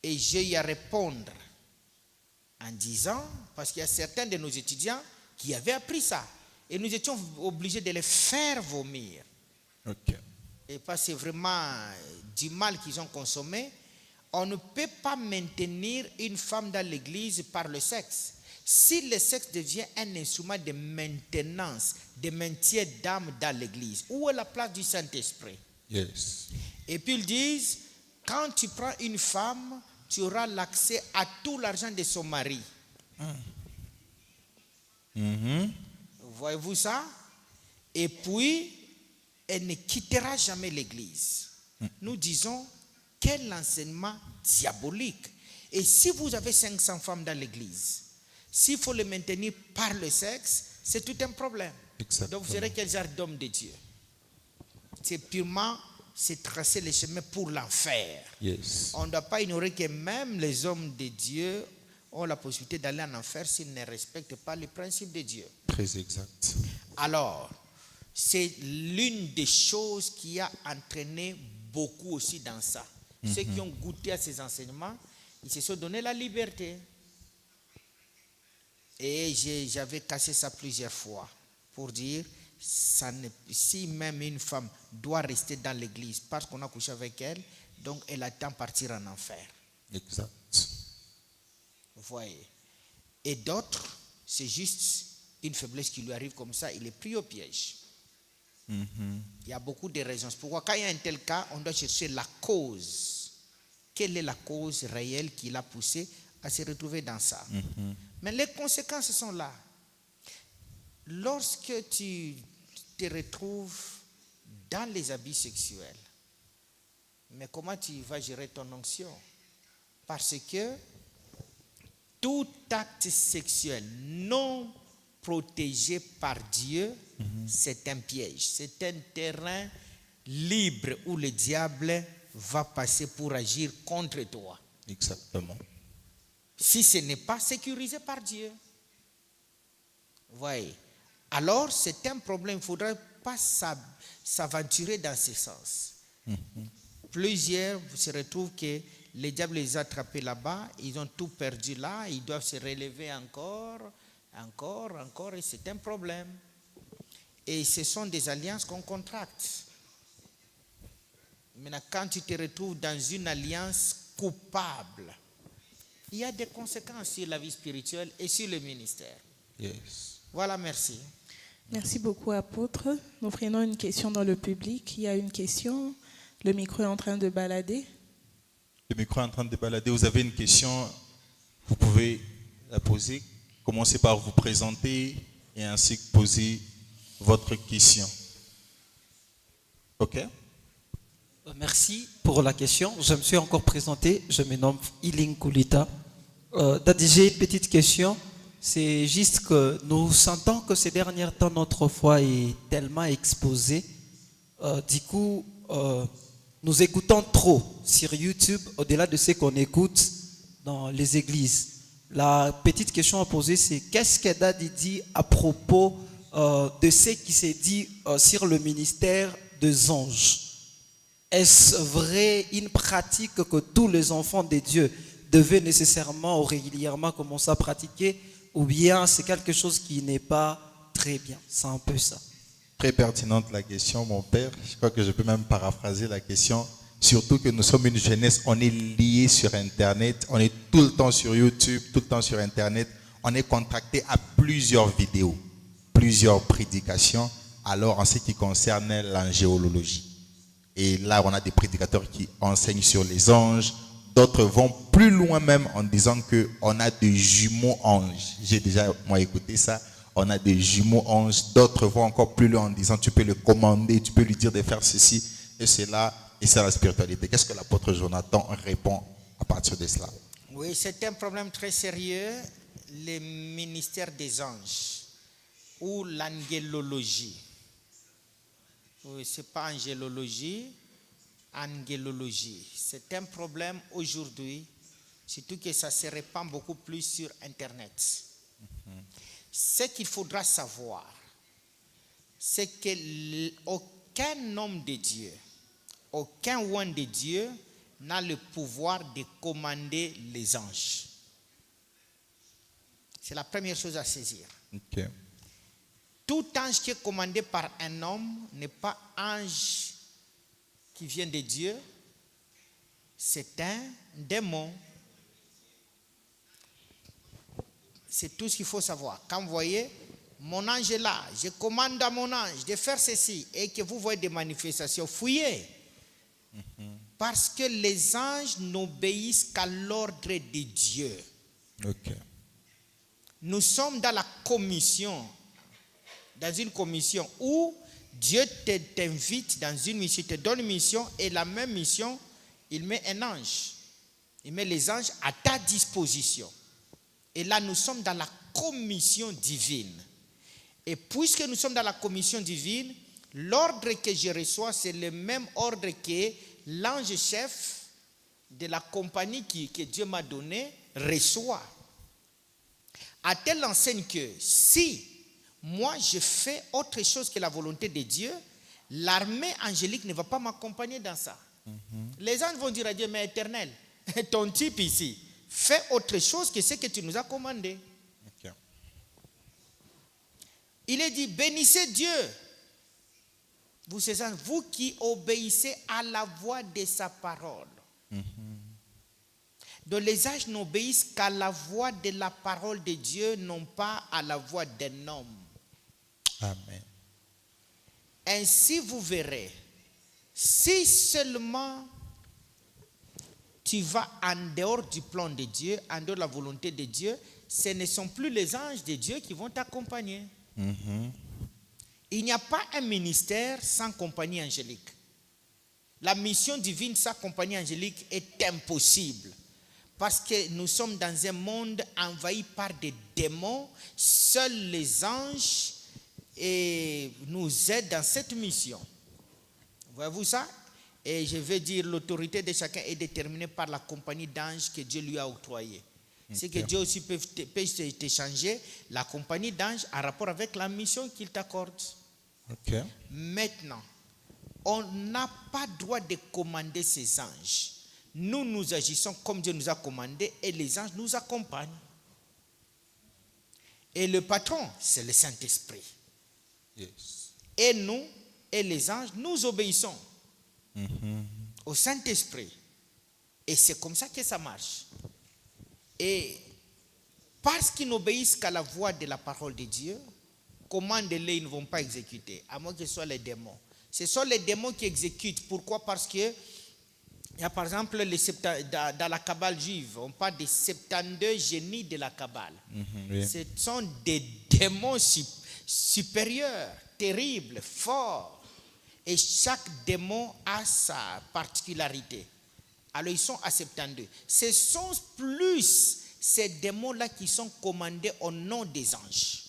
Et j'ai eu à répondre en disant, parce qu'il y a certains de nos étudiants qui avaient appris ça, et nous étions obligés de les faire vomir. Ok. Et parce que c'est vraiment du mal qu'ils ont consommé. On ne peut pas maintenir une femme dans l'église par le sexe. Si le sexe devient un instrument de maintenance, de maintien d'âme dans l'église, où est la place du Saint-Esprit? Yes. Et puis ils disent, quand tu prends une femme, tu auras l'accès à tout l'argent de son mari. Voyez-vous ça? Et puis, elle ne quittera jamais l'église. Nous disons, quel enseignement diabolique. Et si vous avez 500 femmes dans l'église, s'il faut les maintenir par le sexe, c'est tout un problème. Exactement. Donc vous serez quel genre d'homme de Dieu? C'est purement, c'est tracer le chemin pour l'enfer. Yes. On ne doit pas ignorer que même les hommes de Dieu ont la possibilité d'aller en enfer s'ils ne respectent pas les principes de Dieu. Très exact. Alors, c'est l'une des choses qui a entraîné beaucoup aussi dans ça. Ceux qui ont goûté à ces enseignements, ils se sont donné la liberté. Et j'avais cassé ça plusieurs fois pour dire, si même une femme doit rester dans l'église parce qu'on a couché avec elle, donc elle attend partir en enfer. Exact. Vous voyez. Et d'autres, c'est juste une faiblesse qui lui arrive comme ça, il est pris au piège. Il y a beaucoup de raisons. C'est pourquoi quand il y a un tel cas, on doit chercher la cause. Quelle est la cause réelle qui l'a poussé à se retrouver dans ça? Mais les conséquences sont là. Lorsque tu te retrouves dans les habits sexuels, mais comment tu vas gérer ton onction? Parce que tout acte sexuel non protégé par Dieu, c'est un piège. C'est un terrain libre où le diable va passer pour agir contre toi. Exactement. Si ce n'est pas sécurisé par Dieu. Voyez. Alors, c'est un problème. Il ne faudrait pas s'aventurer dans ce sens. Plusieurs se retrouvent que le diable les a attrapés là-bas. Ils ont tout perdu là. Ils doivent se relever encore, et c'est un problème. Et ce sont des alliances qu'on contracte. Maintenant, quand tu te retrouves dans une alliance coupable, il y a des conséquences sur la vie spirituelle et sur le ministère. Yes. Voilà, merci. Merci beaucoup, apôtre. Nous prenons une question dans le public. Il y a une question. Le micro est en train de balader. Le micro est en train de balader. Vous avez une question, vous pouvez la poser. Commencez par vous présenter et ainsi poser votre question. OK? Merci pour la question. Je me suis encore présenté. Je me nomme Iling Kulita. J'ai une petite question. C'est juste que nous sentons que ces derniers temps, notre foi est tellement exposée. Du coup, nous écoutons trop sur YouTube, au-delà de ce qu'on écoute dans les églises. La petite question à poser, c'est qu'est-ce que Dadi dit à propos de ce qui s'est dit sur le ministère des anges? Est-ce vrai une pratique que tous les enfants de Dieu devaient nécessairement ou régulièrement commencer à pratiquer, ou bien c'est quelque chose qui n'est pas très bien? C'est un peu ça. Très pertinente la question, mon père. Je crois que je peux même paraphraser la question. Surtout que nous sommes une jeunesse, on est liés sur Internet, on est tout le temps sur YouTube, tout le temps sur Internet. On est contracté à plusieurs vidéos, plusieurs prédications. Alors, en ce qui concerne l'angélologie. Et là, on a des prédicateurs qui enseignent sur les anges. D'autres vont plus loin même en disant qu'on a des jumeaux anges. J'ai déjà, moi, écouté ça. On a des jumeaux anges. D'autres vont encore plus loin en disant tu peux le commander, tu peux lui dire de faire ceci et cela. Et c'est la spiritualité. Qu'est-ce que l'apôtre Jonathan répond à partir de cela? Oui, c'est un problème très sérieux, le ministère des anges ou l'angélologie. Oui, ce n'est pas angélologie, angélologie. C'est un problème aujourd'hui, surtout que ça se répand beaucoup plus sur Internet. Ce qu'il faudra savoir, c'est qu'aucun homme de Dieu, aucun oint de Dieu n'a le pouvoir de commander les anges. C'est la première chose à saisir. Okay. Tout ange qui est commandé par un homme n'est pas ange qui vient de Dieu, c'est un démon. C'est tout ce qu'il faut savoir. Quand vous voyez, mon ange est là, je commande à mon ange de faire ceci, et que vous voyez des manifestations, fouillez. Parce que les anges n'obéissent qu'à l'ordre de Dieu. Okay. Nous sommes dans la commission, dans une commission où Dieu t'invite dans une mission, te donne une mission, et la même mission, il met un ange. Il met les anges à ta disposition. Et là, nous sommes dans la commission divine. Et puisque nous sommes dans la commission divine, l'ordre que je reçois, c'est le même ordre que l'ange chef de la compagnie que Dieu m'a donné reçoit. À telle enseigne que si moi je fais autre chose que la volonté de Dieu, l'armée angélique ne va pas m'accompagner dans ça. Les anges vont dire à Dieu, mais éternel, ton type ici, fais autre chose que ce que tu nous as commandé. Okay. Il est dit, bénissez Dieu. Vous, ces anges, vous qui obéissez à la voix de sa parole. Donc les anges n'obéissent qu'à la voix de la parole de Dieu, non pas à la voix d'un homme. Amen. Ainsi vous verrez, si seulement tu vas en dehors du plan de Dieu, en dehors de la volonté de Dieu, ce ne sont plus les anges de Dieu qui vont t'accompagner. Il n'y a pas un ministère sans compagnie angélique. La mission divine sans compagnie angélique est impossible. Parce que nous sommes dans un monde envahi par des démons. Seuls les anges nous aident dans cette mission. Voyez-vous ça? Et je veux dire, l'autorité de chacun est déterminée par la compagnie d'anges que Dieu lui a octroyée. C'est que Dieu aussi peut t'échanger la compagnie d'anges en rapport avec la mission qu'il t'accorde. Okay. Maintenant, on n'a pas droit de commander ces anges. Nous agissons comme Dieu nous a commandé et les anges nous accompagnent. Et le patron, c'est le Saint-Esprit. Yes. Et nous, et les anges, nous obéissons au Saint-Esprit. Et c'est comme ça que ça marche. Et parce qu'ils n'obéissent qu'à la voix de la parole de Dieu, commandez-les, ils ne vont pas exécuter, à moins que ce soit les démons. Ce sont les démons qui exécutent. Pourquoi? Parce que il y a par exemple dans la Kabbale juive, on parle des 72 génies de la Kabbale. Oui. Ce sont des démons supérieurs, terribles, forts. Et chaque démon a sa particularité. Alors ils sont à 72. Ce sont plus ces démons-là qui sont commandés au nom des anges.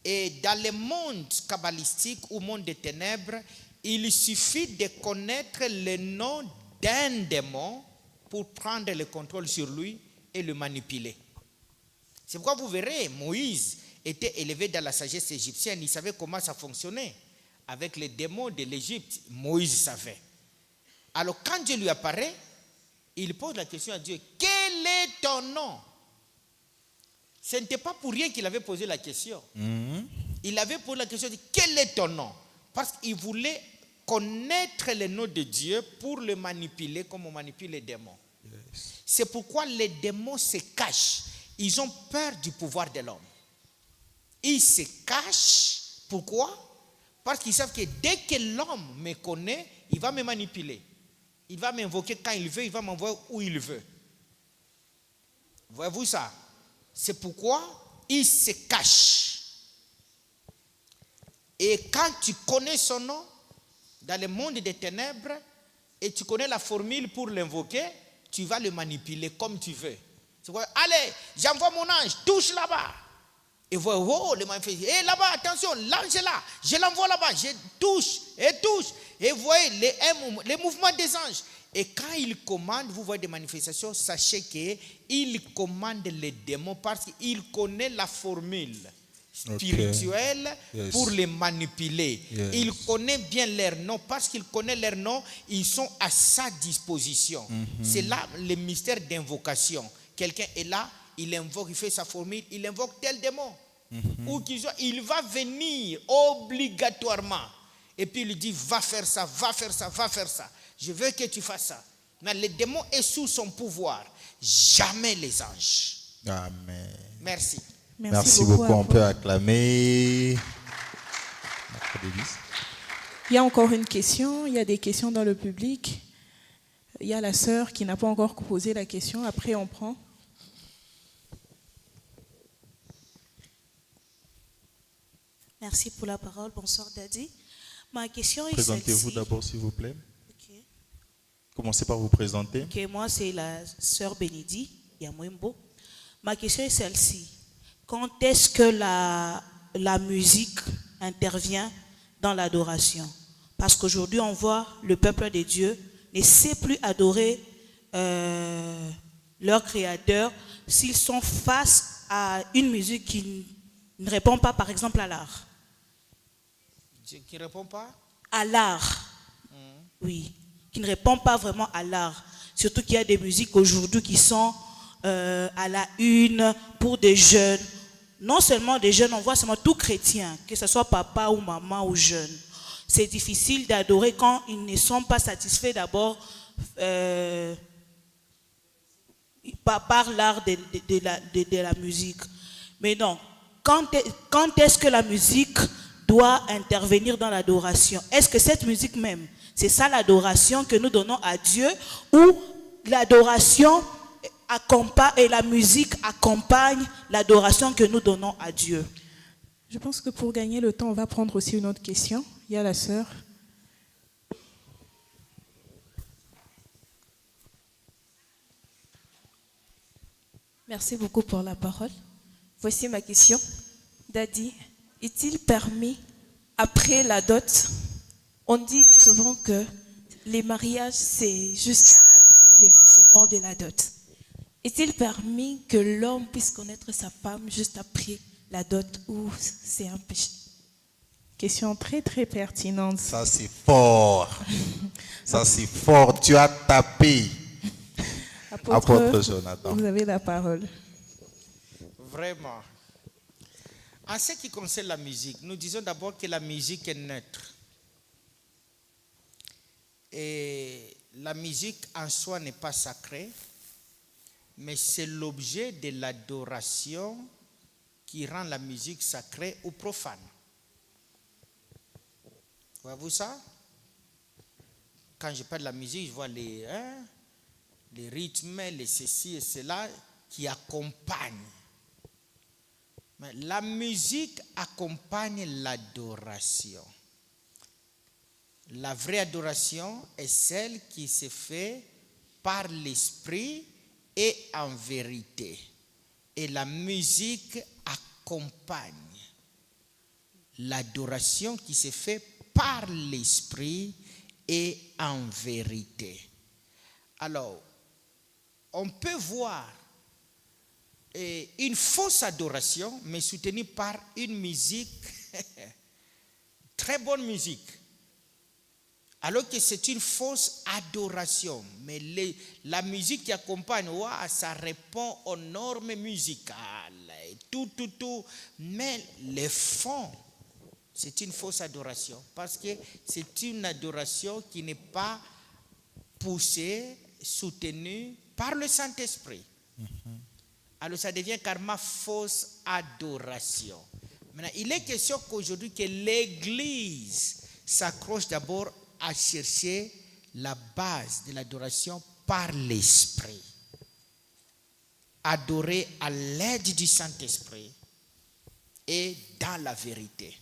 Et dans le monde kabbalistique ou monde des ténèbres, il suffit de connaître le nom d'un démon pour prendre le contrôle sur lui et le manipuler. C'est pourquoi vous verrez, Moïse était élevé dans la sagesse égyptienne. Il savait comment ça fonctionnait. Avec les démons de l'Égypte, Moïse savait. Alors quand Dieu lui apparaît, il pose la question à Dieu, quel est ton nom? Ce n'était pas pour rien qu'il avait posé la question. Il avait posé la question, quel est ton nom? Parce qu'il voulait connaître le nom de Dieu pour le manipuler comme on manipule les démons. Yes. C'est pourquoi les démons se cachent. Ils ont peur du pouvoir de l'homme. Ils se cachent. Pourquoi? Parce qu'ils savent que dès que l'homme me connaît, il va me manipuler. Il va m'invoquer quand il veut, il va m'envoyer où il veut. Voyez-vous ça? C'est pourquoi ils se cachent. Et quand tu connais son nom, dans le monde des ténèbres, et tu connais la formule pour l'invoquer, tu vas le manipuler comme tu veux. Tu vois, allez, j'envoie mon ange, touche là-bas. Et vous voyez, oh, le manifeste, hé, là-bas, attention, l'ange est là, je l'envoie là-bas, je touche, et touche. Et vous voyez les mouvements des anges. Et quand il commande, vous voyez des manifestations, sachez qu'il commande les démons parce qu'il connaît la formule spirituelle pour les manipuler. Yes. Il connaît bien leur nom. Parce qu'il connaît leur nom, ils sont à sa disposition. C'est là le mystère d'invocation. Quelqu'un est là, il invoque, il fait sa formule, il invoque tel démon. Ou qu'il soit, il va venir obligatoirement. Et puis il lui dit, va faire ça, va faire ça, va faire ça. Je veux que tu fasses ça. Mais le démon est sous son pouvoir. Jamais les anges. Amen. Merci. Merci beaucoup. On peut acclamer. Il y a encore une question. Il y a des questions dans le public. Il y a la sœur qui n'a pas encore posé la question. Après, on prend. Merci pour la parole. Bonsoir, Daddy. Ma question est Présentez-vous celle-ci. d'abord, s'il vous plaît. Ok. Commencez par vous présenter. Ok, moi, c'est la sœur Bénédie Yamwembo. Ma question est celle-ci. Quand est-ce que la musique intervient dans l'adoration? Parce qu'aujourd'hui, on voit le peuple de Dieu ne sait plus adorer leur Créateur s'ils sont face à une musique qui ne répond pas, par exemple, à l'art. Qui ne répond pas? À l'art. Oui. Qui ne répond pas vraiment à l'art. Surtout qu'il y a des musiques aujourd'hui qui sont à la une pour des jeunes. Non seulement des jeunes, on voit seulement tout chrétien, que ce soit papa ou maman ou jeune. C'est difficile d'adorer quand ils ne sont pas satisfaits d'abord par l'art de la musique. Mais non, quand est-ce que la musique doit intervenir dans l'adoration? Est-ce que cette musique même, c'est ça l'adoration que nous donnons à Dieu, ou l'adoration accompagne et la musique accompagne l'adoration que nous donnons à Dieu? Je pense que pour gagner le temps, on va prendre aussi une autre question. Il y a la sœur. Merci beaucoup pour la parole. Voici ma question. Daddy, est-il permis, après la dot, on dit souvent que les mariages, c'est juste après le versement de la dot. Est-il permis que l'homme puisse connaître sa femme juste après la dot, ou c'est un péché? Question très très pertinente. Ça, c'est fort. Ça, c'est fort. Tu as tapé. Apôtre Jonathan. Vous avez la parole. Vraiment. En ce qui concerne la musique, nous disons d'abord que la musique est neutre. Et la musique en soi n'est pas sacrée, mais c'est l'objet de l'adoration qui rend la musique sacrée ou profane. Voyez-vous ça? Quand je parle de la musique, je vois les rythmes, les ceci et cela qui accompagnent. Mais la musique accompagne l'adoration. La vraie adoration est celle qui se fait par l'esprit et en vérité. Et la musique accompagne l'adoration qui se fait par l'esprit et en vérité. Alors, on peut voir une fausse adoration, mais soutenue par une musique, très bonne musique. Alors que c'est une fausse adoration. Mais la musique qui accompagne, ça répond aux normes musicales. Tout. Mais le fond c'est une fausse adoration. Parce que c'est une adoration qui n'est pas poussée, soutenue par le Saint-Esprit. Alors ça devient carrément fausse adoration. Maintenant, il est question qu'aujourd'hui que l'Église s'accroche d'abord à chercher la base de l'adoration par l'Esprit. Adorer à l'aide du Saint-Esprit et dans la vérité.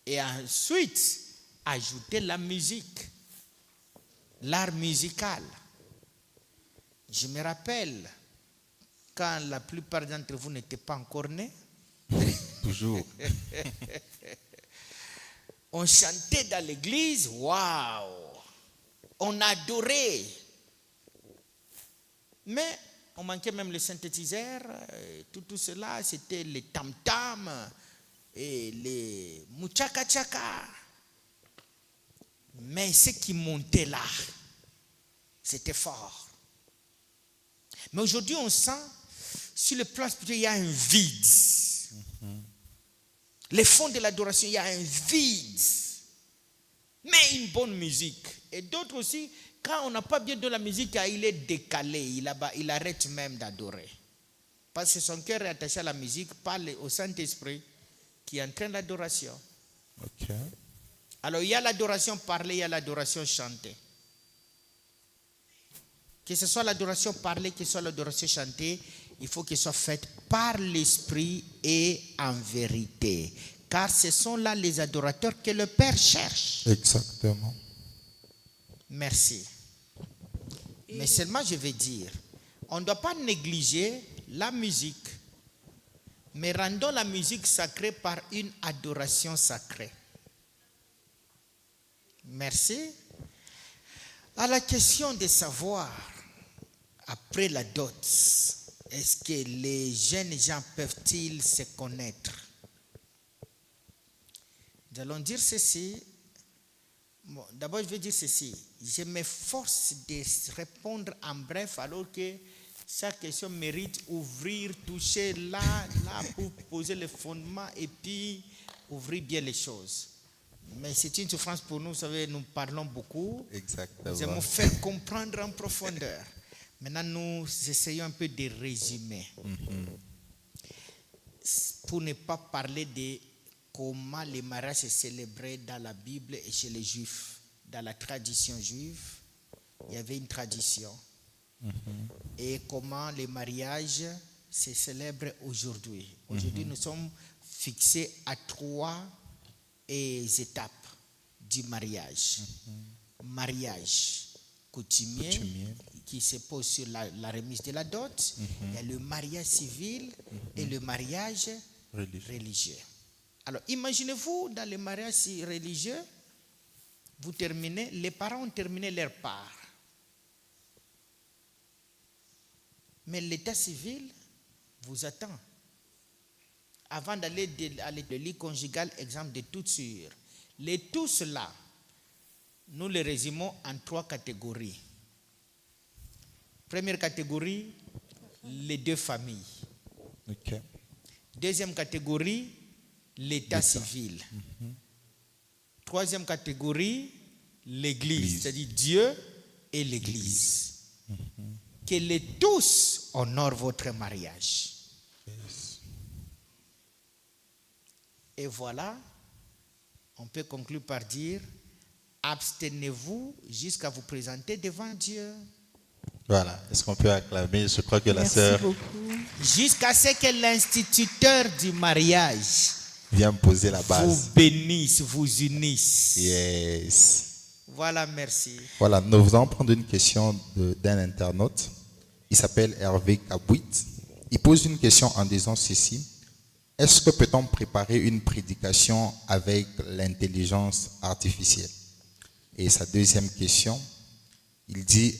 Et ensuite, ajouter la musique, l'art musical. Je me rappelle, quand la plupart d'entre vous n'étaient pas encore nés, Toujours. on chantait dans l'église, waouh, on adorait. Mais on manquait même le synthétiseur, tout cela, c'était les tam-tam et les muchaka-chaka. Mais ce qui montait là, c'était fort. Mais aujourd'hui, on sent, sur le plan spirituel, il y a un vide. Les fonds de l'adoration, il y a un vide. Mais une bonne musique. Et d'autres aussi, quand on n'a pas bien de la musique, il est décalé, il arrête même d'adorer. Parce que son cœur est attaché à la musique, parle au Saint-Esprit qui entraîne l'adoration. Ok. Alors il y a l'adoration parlée, il y a l'adoration chantée. Que ce soit l'adoration parlée, que ce soit l'adoration chantée, il faut qu'elle soit faite par l'Esprit et en vérité. Car ce sont là les adorateurs que le Père cherche. Exactement. Merci. Mais seulement je vais dire, on ne doit pas négliger la musique, mais rendons la musique sacrée par une adoration sacrée. Merci. À la question de savoir, après la dot, est-ce que les jeunes gens peuvent-ils se connaître? Nous allons dire ceci. Bon, d'abord, je vais dire ceci. Je m'efforce de répondre en bref, alors que chaque question mérite ouvrir, toucher là, pour poser le fondement et puis ouvrir bien les choses. Mais c'est une souffrance pour nous, vous savez, nous parlons beaucoup. Exactement. Nous aimons faire comprendre en profondeur. Maintenant, nous essayons un peu de résumer. Pour ne pas parler de comment les mariages se célébraient dans la Bible et chez les Juifs. Dans la tradition juive, il y avait une tradition. Et comment les mariages se célèbrent aujourd'hui. Aujourd'hui, nous sommes fixés à 3 étapes du mariage. Mariage coutumier, qui se pose sur la remise de la dot. Il y a le mariage civil et le mariage religieux. Alors, imaginez-vous dans le mariage religieux, vous terminez, les parents ont terminé leur part. Mais l'état civil vous attend. Avant d'aller de lit conjugal, exemple de tout sûr. Les tous là, nous les résumons en 3 catégories. Première catégorie, les 2 familles. Ok. Deuxième catégorie, l'état civil. Troisième catégorie, l'église, c'est-à-dire Dieu et l'église. Que les tous honorent votre mariage. Et voilà, on peut conclure par dire, abstenez-vous jusqu'à vous présenter devant Dieu. Voilà. Est-ce qu'on peut acclamer? Je crois que la Merci sœur beaucoup. Jusqu'à ce que l'instituteur du mariage vient poser la vous base. bénisse, vous unisse. Yes. Voilà, merci. Voilà, nous allons prendre une question d'un internaute. Il s'appelle Hervé Kabouit. Il pose une question en disant ceci. Est-ce que peut-on préparer une prédication avec l'intelligence artificielle? Et sa deuxième question, il dit,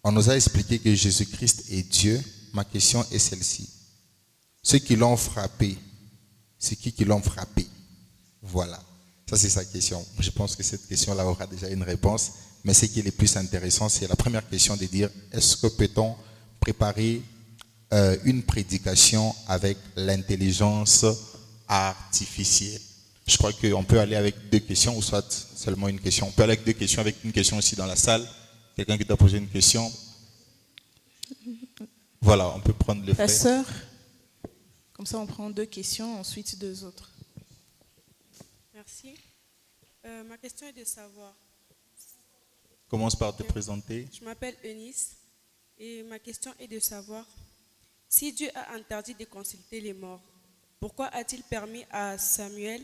on nous a expliqué que Jésus-Christ est Dieu. Ma question est celle-ci. Ceux qui l'ont frappé, c'est qui l'ont frappé? Voilà. Ça, c'est sa question. Je pense que cette question-là aura déjà une réponse. Mais ce qui est le plus intéressant, c'est la première question de dire, est-ce que peut-on préparer une prédication avec l'intelligence artificielle. Je crois qu'on peut aller avec 2 questions ou soit seulement une question. On peut aller avec 2 questions, avec une question aussi dans la salle. Quelqu'un qui doit poser une question. Voilà, on peut prendre le La frère. sœur. Comme ça, on prend 2 questions, ensuite 2 autres. Merci. Ma question est de savoir. Commence par te présenter. Je m'appelle Eunice et ma question est de savoir si Dieu a interdit de consulter les morts, pourquoi a-t-il permis à Samuel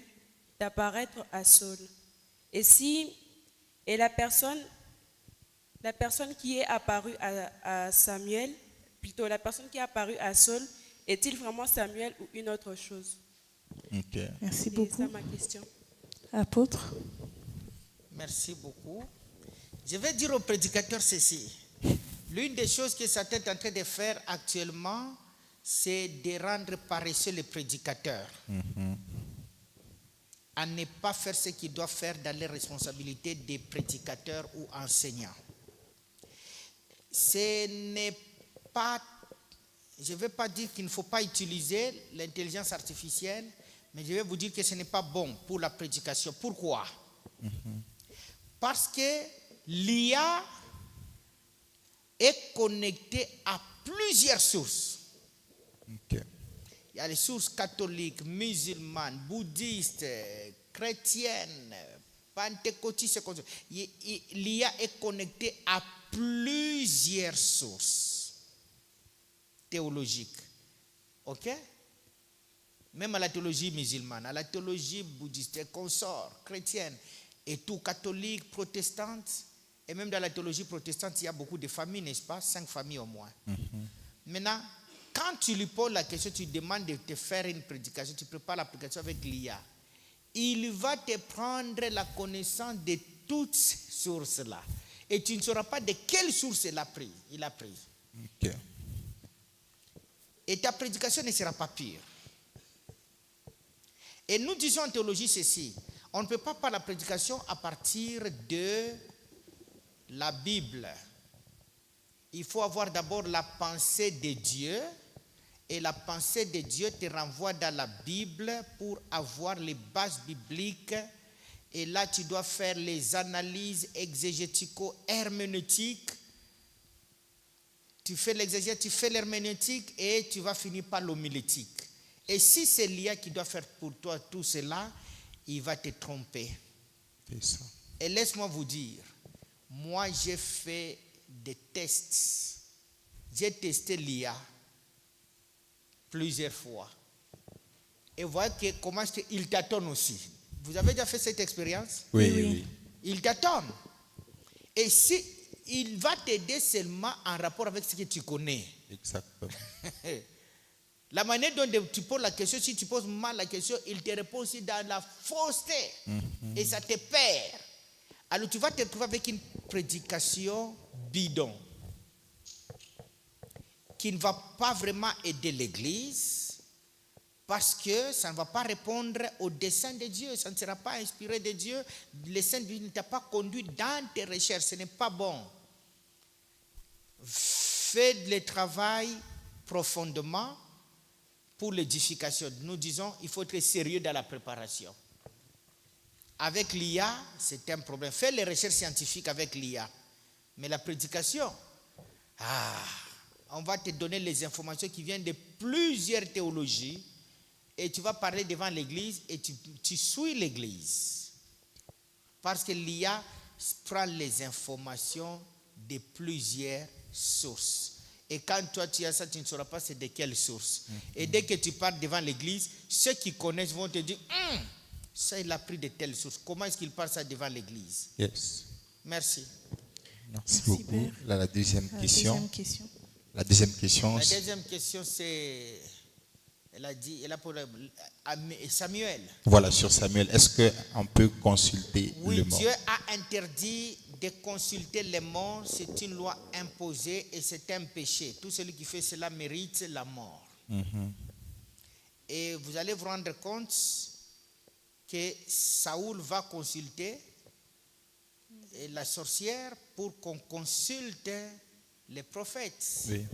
d'apparaître à Saul? Et la personne qui est apparue à Samuel, plutôt la personne qui est apparue à Saul, est-il vraiment Samuel ou une autre chose? Ok. Merci C'est beaucoup. ça ma question. Apôtre. Merci beaucoup. Je vais dire au prédicateur ceci. L'une des choses que Satan est en train de faire actuellement, c'est de rendre paresseux les prédicateurs. À ne pas faire ce qu'ils doivent faire dans les responsabilités des prédicateurs ou enseignants. Ce n'est pas, je ne vais pas dire qu'il ne faut pas utiliser l'intelligence artificielle, mais je vais vous dire que ce n'est pas bon pour la prédication. Pourquoi? Parce que l'IA est connectée à plusieurs sources. Ok. Il y a les sources catholiques, musulmanes, bouddhistes, chrétiennes, pentecôtistes. L'IA est connectée à plusieurs sources théologiques. Ok? Même à la théologie musulmane, à la théologie bouddhiste, consorts, chrétienne, et tout, catholique, protestante. Et même dans la théologie protestante, il y a beaucoup de familles, n'est-ce pas? 5 familles au moins. Maintenant, quand tu lui poses la question, tu demandes de te faire une prédication, tu prépares la prédication avec l'IA. Il va te prendre la connaissance de toutes ces sources-là. Et tu ne sauras pas de quelle source il a pris. Ok. Et ta prédication ne sera pas pire. Et nous disons en théologie ceci. On ne peut pas faire la prédication à partir de la Bible. Il faut avoir d'abord la pensée de Dieu. Et la pensée de Dieu te renvoie dans la Bible pour avoir les bases bibliques. Et là, tu dois faire les analyses exégético-herméneutiques. Tu fais l'exégèse, tu fais l'herméneutique et tu vas finir par l'homilétique. Et si c'est l'IA qui doit faire pour toi tout cela, il va te tromper. C'est ça. Et laisse-moi vous dire, moi j'ai fait des tests. J'ai testé l'IA plusieurs fois. Et voyez comment il tâtonne aussi. Vous avez déjà fait cette expérience? Oui. Il tâtonne. Et si il va t'aider seulement en rapport avec ce que tu connais. Exactement. La manière dont tu poses la question, si tu poses mal la question, il te répond aussi dans la fausseté. Et ça te perd. Alors tu vas te trouver avec une prédication bidon qui ne va pas vraiment aider l'Église parce que ça ne va pas répondre au dessein de Dieu. Ça ne sera pas inspiré de Dieu. Le Saint-Esprit ne t'a pas conduit dans tes recherches. Ce n'est pas bon. Fais le travail profondément pour l'édification. Nous disons il faut être sérieux dans la préparation. Avec l'IA, c'est un problème. Fais les recherches scientifiques avec l'IA. Mais la prédication, on va te donner les informations qui viennent de plusieurs théologies et tu vas parler devant l'église et tu suis l'église. Parce que l'IA prend les informations de plusieurs sources. Et quand toi tu as ça, tu ne sauras pas c'est de quelle source. Et dès que tu parles devant l'église, ceux qui connaissent vont te dire ça il a pris de telles sources. Comment est-ce qu'il parle ça devant l'église? Yes. Merci. Merci beaucoup. Père. Là, la deuxième question. La deuxième question. La deuxième question c'est, elle a pour Samuel. Voilà, sur Samuel. Est-ce qu'on peut consulter Oui, le mort? Dieu a interdit de consulter les morts. C'est une loi imposée et c'est un péché. Tout celui qui fait cela mérite la mort. Et vous allez vous rendre compte que Saoul va consulter la sorcière pour qu'on consulte les prophètes Oui.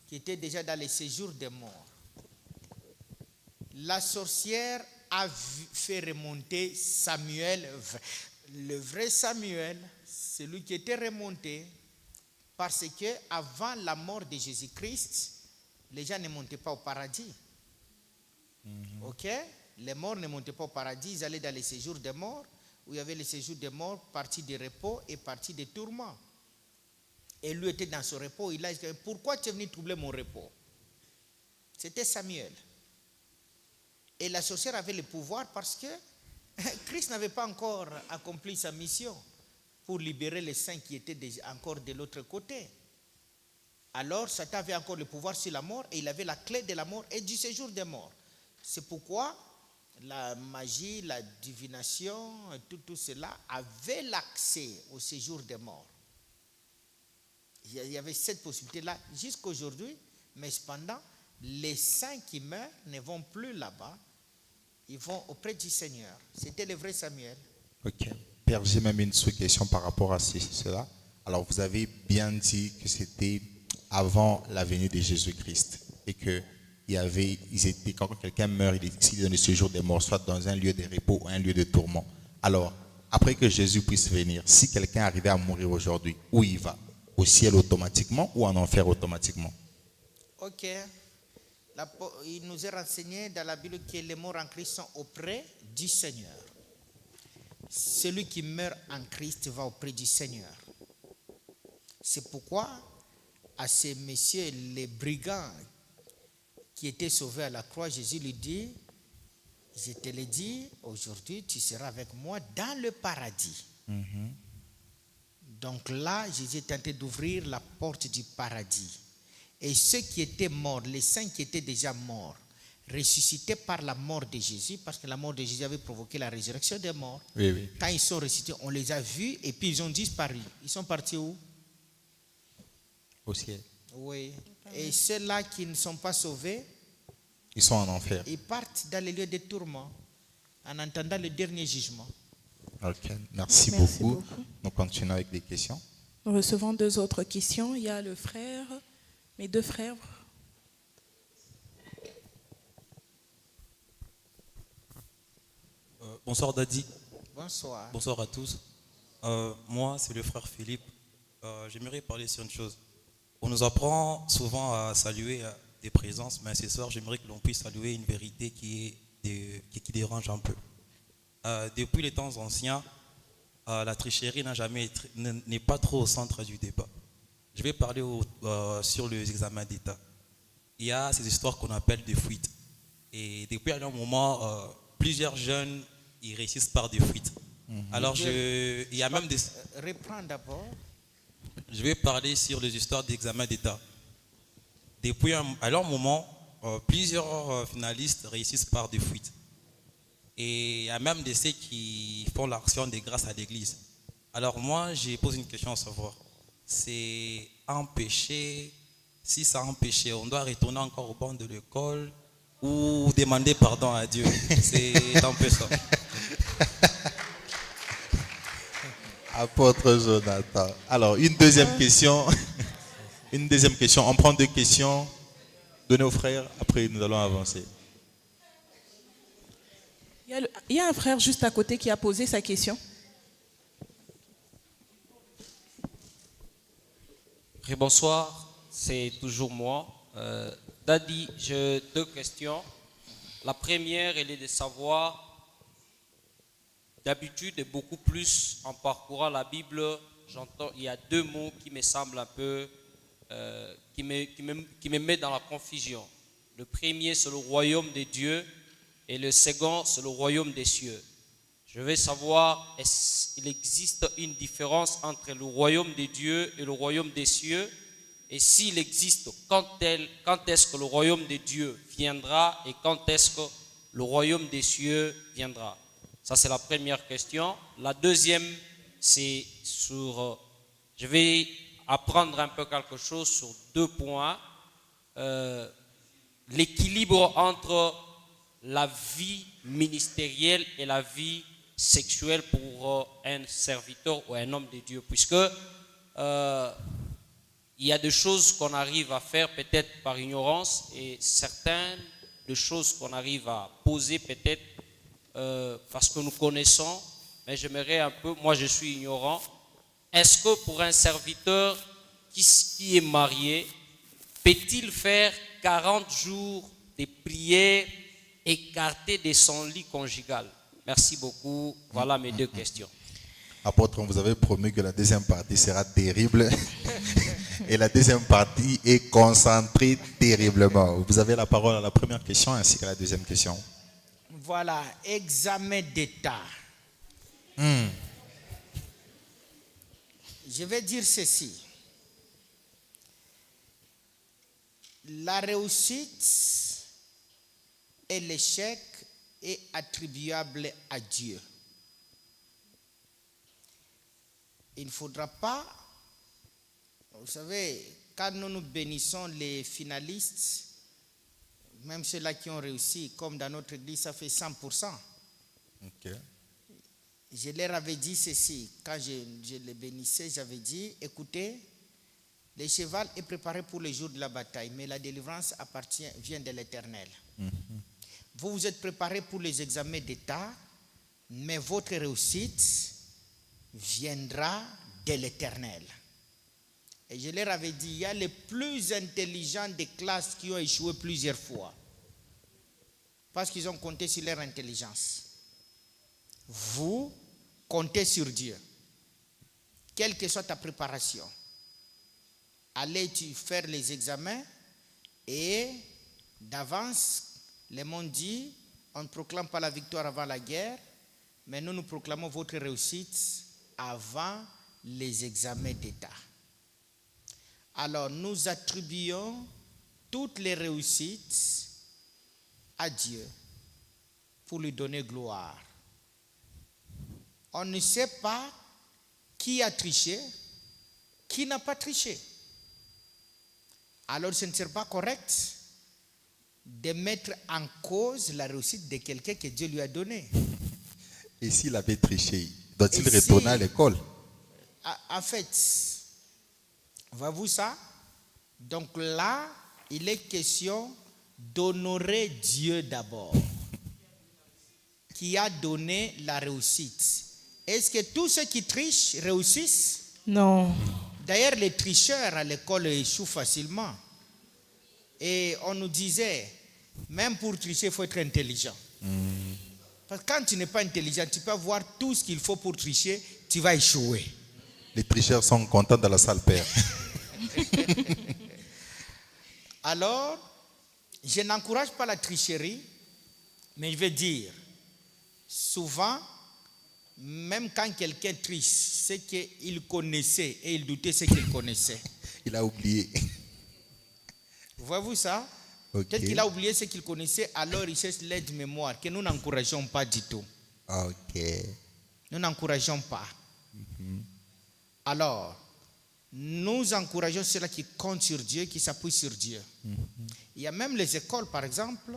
qui étaient déjà dans les séjours des morts. la sorcière a fait remonter Samuel. Le vrai Samuel, c'est lui qui était remonté parce que avant la mort de Jésus-Christ, les gens ne montaient pas au paradis. Ok? Les morts ne montaient pas au paradis, ils allaient dans les séjours des morts, où il y avait les séjours des morts, partie de repos et partie de tourments. Et lui était dans son repos, il a dit, pourquoi tu es venu troubler mon repos? C'était Samuel. Et la sorcière avait le pouvoir parce que Christ n'avait pas encore accompli sa mission pour libérer les saints qui étaient encore de l'autre côté. Alors Satan avait encore le pouvoir sur la mort et il avait la clé de la mort et du séjour des morts. C'est pourquoi la magie, la divination, tout cela avait l'accès au séjour des morts. Il y avait cette possibilité-là jusqu'à aujourd'hui, mais cependant, les saints qui meurent ne vont plus là-bas, ils vont auprès du Seigneur. C'était le vrai Samuel. Ok. Père, j'ai même une sous-question par rapport à cela. Alors, vous avez bien dit que c'était avant la venue de Jésus-Christ et que quand quelqu'un meurt, il est ici dans le séjour des morts, soit dans un lieu de repos ou un lieu de tourment. Alors, après que Jésus puisse venir, si quelqu'un arrivait à mourir aujourd'hui, où il va? Au ciel automatiquement ou en enfer automatiquement? Ok. Il nous est renseigné dans la Bible que les morts en Christ sont auprès du Seigneur. Celui qui meurt en Christ va auprès du Seigneur. C'est pourquoi à ces messieurs, les brigands qui étaient sauvés à la croix, Jésus lui dit, je te le dis, aujourd'hui tu seras avec moi dans le paradis. Donc là, Jésus est tenté d'ouvrir la porte du paradis. Et ceux qui étaient morts, les saints qui étaient déjà morts, ressuscités par la mort de Jésus, parce que la mort de Jésus avait provoqué la résurrection des morts. Oui, oui. Quand ils sont ressuscités, on les a vus et puis ils ont disparu. Ils sont partis où? Au ciel. Oui. Et ceux-là qui ne sont pas sauvés, Ils sont en enfer. ils partent dans les lieux de tourment en attendant le dernier jugement. Ok. Merci Merci beaucoup. beaucoup. Nous continuons avec des questions. Nous recevons 2 autres questions. Il y a le frère, mes 2 frères. Bonsoir Dadi. Bonsoir. Bonsoir à tous. Moi, c'est le frère Philippe. J'aimerais parler sur une chose. On nous apprend souvent à saluer des présences, mais ce soir, j'aimerais que l'on puisse saluer une vérité qui dérange un peu. Depuis les temps anciens, la tricherie n'est pas trop au centre du débat. Je vais parler sur les examens d'État. Il y a ces histoires qu'on appelle des fuites. Et depuis un moment, plusieurs jeunes ils réussissent par des fuites. Alors, il y a même des... Reprends d'abord. Je vais parler sur les histoires d'examen d'État. Depuis un long moment, plusieurs finalistes réussissent par des fuites. Et il y a même de ceux qui font l'action de grâce à l'église. Alors moi, j'ai posé une question à savoir. C'est un péché? Si c'est un péché, on doit retourner encore au banc de l'école ou demander pardon à Dieu? C'est un peu ça. Apôtre Jonathan. Alors, une deuxième question. Une deuxième question. On prend 2 questions. Donnez aux frères. Après, nous allons avancer. Il y a un frère juste à côté qui a posé sa question. Bonsoir, c'est toujours moi. Dadi, j'ai 2 questions. La première, elle est de savoir, d'habitude et beaucoup plus en parcourant la Bible, j'entends, il y a 2 mots qui me semblent un peu, qui me mettent dans la confusion. Le premier, c'est le royaume de Dieu et le second, c'est le royaume des cieux. Je veux savoir, est-ce qu'il existe une différence entre le royaume de Dieu et le royaume des cieux? Et s'il existe, quand est-ce que le royaume de Dieu viendra et quand est-ce que le royaume des cieux viendra? Ça, c'est la première question. La deuxième, c'est sur... je vais apprendre un peu quelque chose sur 2 points. L'équilibre entre la vie ministérielle et la vie sexuelle pour un serviteur ou un homme de Dieu. Puisque il y a des choses qu'on arrive à faire peut-être par ignorance et certaines de choses qu'on arrive à poser peut-être parce que nous connaissons, mais j'aimerais un peu, moi je suis ignorant, est-ce que pour un serviteur qui est marié, peut-il faire 40 jours de prière écarté de son lit conjugal? Merci beaucoup. Voilà mes deux questions. Apôtre, on vous avait promis que la deuxième partie sera terrible. Et la deuxième partie est concentrée terriblement. Vous avez la parole à la première question ainsi qu'à la deuxième question. Voilà, examen d'état. Je vais dire ceci. La réussite et l'échec est attribuable à Dieu. Il ne faudra pas, vous savez, quand nous bénissons les finalistes, même ceux-là qui ont réussi, comme dans notre église, ça fait 100%. Ok. Je leur avais dit ceci, quand je les bénissais, j'avais dit, écoutez, le cheval est préparé pour le jour de la bataille, mais la délivrance vient de l'Éternel. Vous, vous êtes préparés pour les examens d'État, mais votre réussite viendra de l'Éternel. Et je leur avais dit, il y a les plus intelligents des classes qui ont échoué plusieurs fois, parce qu'ils ont compté sur leur intelligence. Vous, comptez sur Dieu. Quelle que soit ta préparation, allez faire les examens et d'avance, le monde dit, on ne proclame pas la victoire avant la guerre, mais nous proclamons votre réussite avant les examens d'État. Alors nous attribuons toutes les réussites à Dieu pour lui donner gloire. On ne sait pas qui a triché, qui n'a pas triché. Alors ce ne serait pas correct de mettre en cause la réussite de quelqu'un que Dieu lui a donné. Et s'il avait triché, doit-il retourner à l'école? En fait, voyez-vous ça? Donc là, il est question d'honorer Dieu d'abord, qui a donné la réussite. Est-ce que tous ceux qui trichent réussissent? Non. D'ailleurs, les tricheurs à l'école échouent facilement. Et on nous disait, même pour tricher, il faut être intelligent. Parce que quand tu n'es pas intelligent, tu peux avoir tout ce qu'il faut pour tricher, tu vas échouer. Les tricheurs sont contents dans la salle, Père. Alors, je n'encourage pas la tricherie, mais je vais dire, souvent, même quand quelqu'un triche, c'est qu'il connaissait et il doutait ce qu'il connaissait. Il a oublié. Voyez-vous ça? Okay. Peut-être qu'il a oublié ce qu'il connaissait, alors il cherche l'aide-mémoire, que nous n'encourageons pas du tout. Ok. Nous n'encourageons pas. Alors, nous encourageons ceux-là qui comptent sur Dieu, qui s'appuient sur Dieu. Il y a même les écoles, par exemple.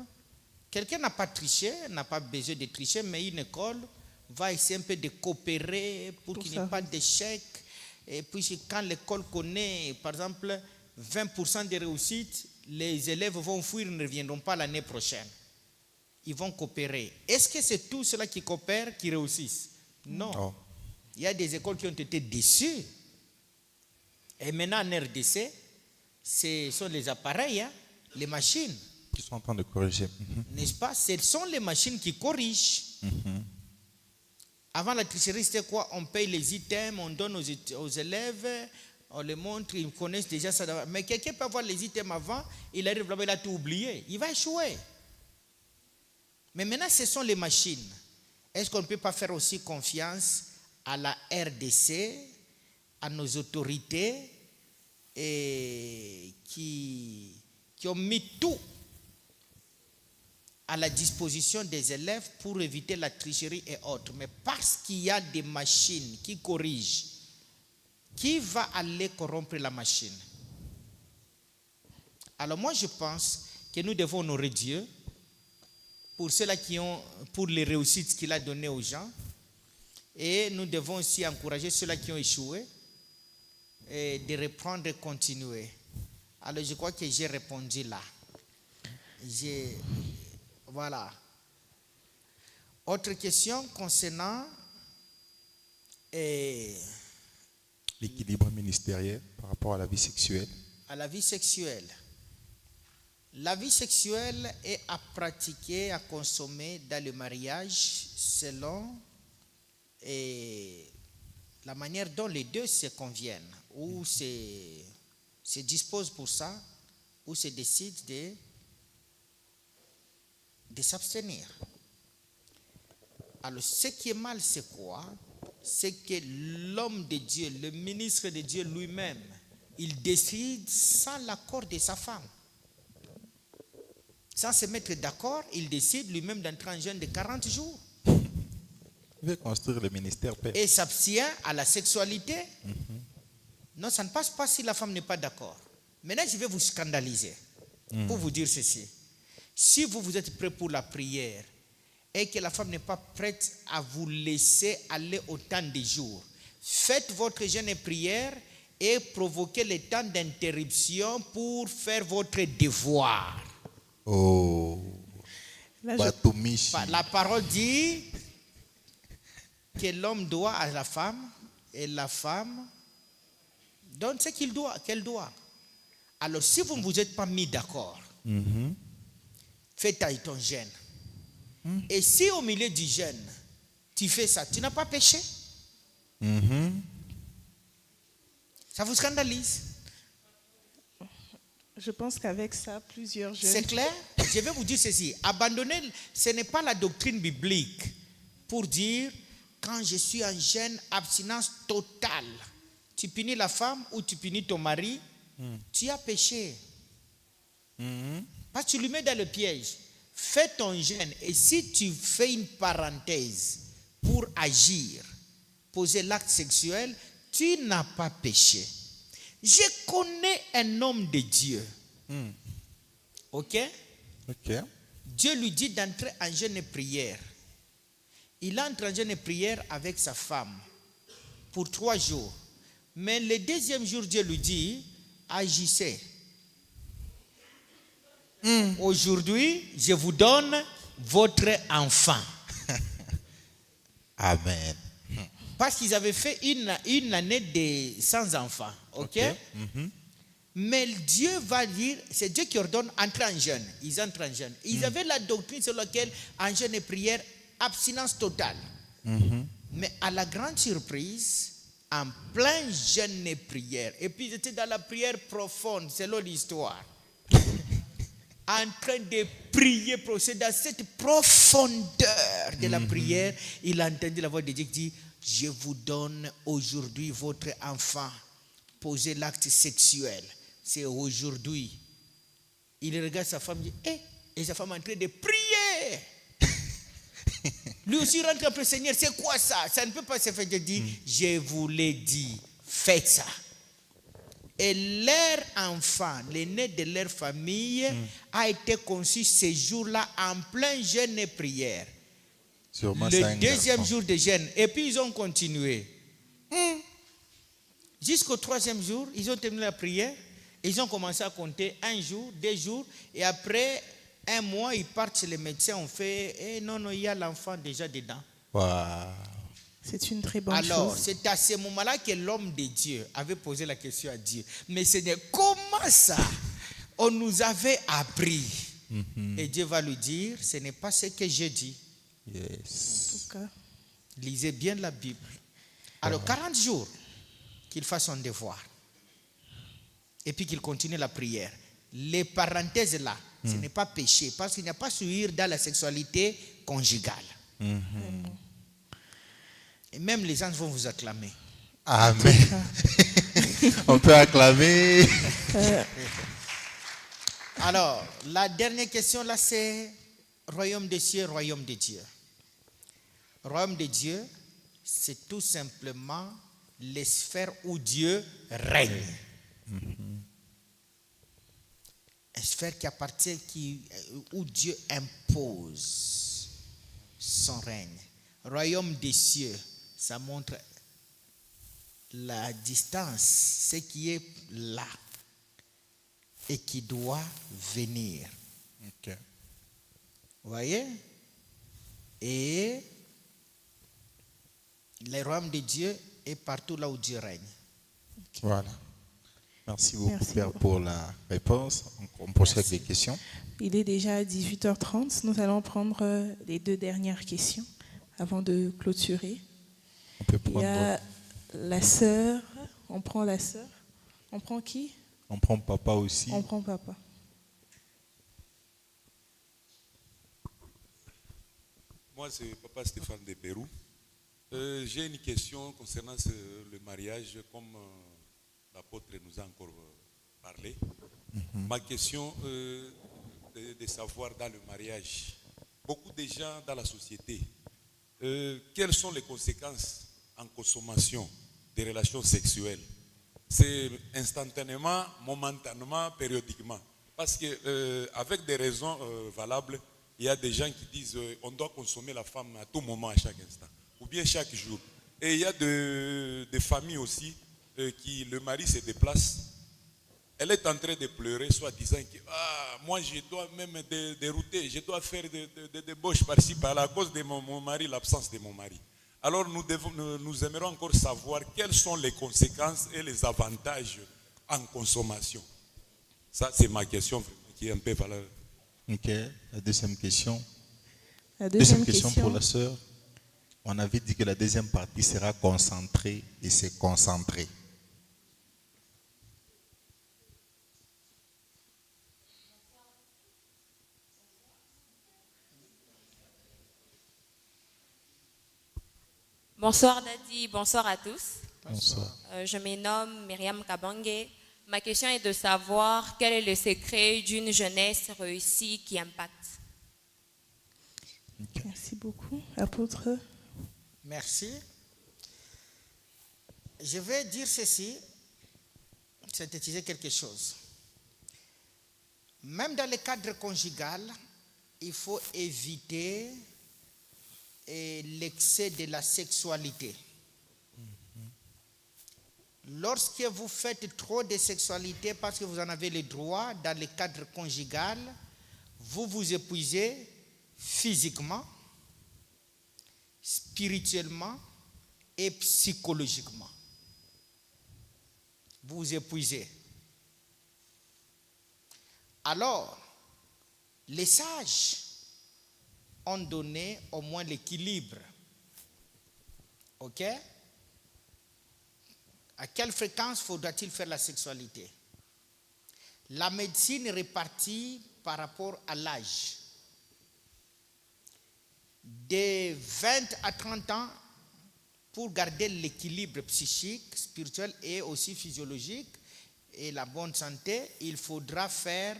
Quelqu'un n'a pas triché, n'a pas besoin de tricher, mais une école va essayer un peu de coopérer pour qu'il n'y ait pas d'échec. Et puis, quand l'école connaît, par exemple, 20% de réussite, les élèves vont fuir, ne reviendront pas l'année prochaine. Ils vont coopérer. Est-ce que c'est tous ceux-là qui coopèrent qui réussissent? Non. Oh. Il y a des écoles qui ont été déçues. Et maintenant, en RDC, ce sont les appareils, hein, les machines. Qui sont en train de corriger. N'est-ce pas? Ce sont les machines qui corrigent. Avant, la tricherie, c'était quoi? On paye les items, on donne aux élèves, on les montre, ils connaissent déjà ça. Mais quelqu'un peut avoir les items avant, il arrive là-bas, il a tout oublié. Il va échouer. Mais maintenant, ce sont les machines. Est-ce qu'on ne peut pas faire aussi confiance à la RDC, à nos autorités et qui ont mis tout à la disposition des élèves pour éviter la tricherie et autres. Mais parce qu'il y a des machines qui corrigent, qui va aller corrompre la machine? Alors moi je pense que nous devons honorer Dieu pour ceux-là pour les réussites qu'il a données aux gens, et nous devons aussi encourager ceux-là qui ont échoué et de reprendre et continuer. Alors je crois que j'ai répondu là. Voilà. Autre question concernant L'équilibre ministériel par rapport à la vie sexuelle. à la vie sexuelle. La vie sexuelle est à pratiquer, à consommer dans le mariage selon la manière dont les deux se conviennent, ou se disposent pour ça, ou se décident de s'abstenir. Alors, ce qui est mal, c'est quoi? C'est que l'homme de Dieu, le ministre de Dieu lui-même, il décide sans l'accord de sa femme. Sans se mettre d'accord, il décide lui-même d'entrer en jeûne de 40 jours. Il veut construire le ministère, Père. Et s'abstient à la sexualité. Non, ça ne passe pas si la femme n'est pas d'accord. Maintenant, je vais vous scandaliser pour vous dire ceci. Si vous êtes prêt pour la prière et que la femme n'est pas prête à vous laisser aller autant de jours, faites votre jeûne et prière et provoquez le temps d'interruption pour faire votre devoir. Oh. Là, Batumishi. La parole dit que l'homme doit à la femme et la femme donne ce qu'elle doit. Alors, si vous ne vous êtes pas mis d'accord, fais ton jeûne. Et si au milieu du jeûne, tu fais ça, tu n'as pas péché. Ça vous scandalise? Je pense qu'avec ça, plusieurs jeunes... C'est clair? Je vais vous dire ceci. Abandonner, ce n'est pas la doctrine biblique pour dire, quand je suis en jeûne, abstinence totale, tu punis la femme ou tu punis ton mari, tu as péché. Parce que tu lui mets dans le piège. Fais ton jeûne et si tu fais une parenthèse pour agir, poser l'acte sexuel, tu n'as pas péché. Je connais un homme de Dieu. Ok? Dieu lui dit d'entrer en jeûne et prière. Il entre en jeûne et prière avec sa femme pour 3 jours. Mais le deuxième jour, Dieu lui dit, agissez. Aujourd'hui, je vous donne votre enfant. Amen. Parce qu'ils avaient fait une année sans enfants. Ok? Mais Dieu va dire, c'est Dieu qui ordonne entrer en jeûne. Ils entrent en jeûne. Ils avaient la doctrine sur laquelle, en jeûne et prière, abstinence totale. Mais à la grande surprise, en plein jeûne et prière, et puis ils étaient dans la prière profonde, selon l'histoire, en train de prier, c'est dans cette profondeur de la prière, il a entendu la voix de Dieu qui dit, je vous donne aujourd'hui votre enfant. Posez l'acte sexuel. C'est aujourd'hui. Il regarde sa femme et dit, et sa femme est en train de prier. Lui aussi rentre après, Seigneur, c'est quoi ça? Ça ne peut pas se faire. Dieu dit, je vous l'ai dit, faites ça. Et leur enfant, l'aîné de leur famille, a été conçu ce jour-là en plein jeûne et prière. Sûrement Le deuxième jour de jeûne. Et puis ils ont continué. Jusqu'au 3e jour, ils ont terminé la prière. Ils ont commencé à compter 1 jour, 2 jours. Et après 1 mois, ils partent chez les médecins. On fait, non, il y a l'enfant déjà dedans. Wow. C'est une très bonne Alors, chose. c'est à ce moment-là que l'homme de Dieu avait posé la question à Dieu. Mais Seigneur, comment ça? On nous avait appris. Et Dieu va lui dire, ce n'est pas ce que j'ai dit. Yes. En tout cas, Lisez bien la Bible. Alors, 40 jours, qu'il fasse son devoir. Et puis qu'il continue la prière. Les parenthèses là, ce n'est pas péché. Parce qu'il n'y a pas souillure dans la sexualité conjugale. Et même les anges vont vous acclamer. Amen. On peut acclamer. Alors, la dernière question là, c'est royaume des cieux, royaume de Dieu. Royaume de Dieu, c'est tout simplement les sphères où Dieu règne. Une sphère qui appartient, où Dieu impose son règne. Royaume des cieux, ça montre la distance, ce qui est là et qui doit venir. Vous voyez? Et le royaume de Dieu est partout là où Dieu règne. Voilà. Merci beaucoup, Merci Père, beaucoup. pour la réponse. On poursuit avec Merci. des questions. Il est déjà 18h30. Nous allons prendre les 2 dernières questions avant de clôturer. On peut Il y prendre. a la sœur. On prend la sœur. On prend qui? On prend papa aussi. On prend papa. Moi, c'est Papa Stéphane de Pérou. J'ai une question concernant le mariage, comme l'apôtre nous a encore parlé. Ma question est de savoir dans le mariage, beaucoup de gens dans la société, quelles sont les conséquences en consommation des relations sexuelles? C'est instantanément, momentanément, périodiquement. Parce que avec des raisons valables, il y a des gens qui disent on doit consommer la femme à tout moment, à chaque instant, ou bien chaque jour. Et il y a des familles aussi qui, le mari se déplace, elle est en train de pleurer, soit disant que moi je dois même dérouter, je dois faire des débauches par-ci par-là à cause de mon mari, l'absence de mon mari. Alors nous aimerions encore savoir quelles sont les conséquences et les avantages en consommation. Ça, c'est ma question qui est un peu valable. Ok. La deuxième question. La deuxième question pour la sœur. On avait dit que la deuxième partie sera concentrée et c'est concentré. Bonsoir Daddy, bonsoir à tous. Bonsoir. Je me nomme Myriam Kabange. Ma question est de savoir quel est le secret d'une jeunesse réussie qui impacte. Merci beaucoup. Apôtre. Merci. Je vais dire ceci, synthétiser quelque chose. Même dans le cadre conjugal, il faut éviter l'excès de la sexualité. Lorsque vous faites trop de sexualité parce que vous en avez le droit dans le cadre conjugal, vous vous épuisez physiquement, spirituellement et psychologiquement. Vous vous épuisez. Alors, les sages ont donné au moins l'équilibre. OK? À quelle fréquence faudra-t-il faire la sexualité? La médecine est répartie par rapport à l'âge. De 20 à 30 ans, pour garder l'équilibre psychique, spirituel et aussi physiologique et la bonne santé, il faudra faire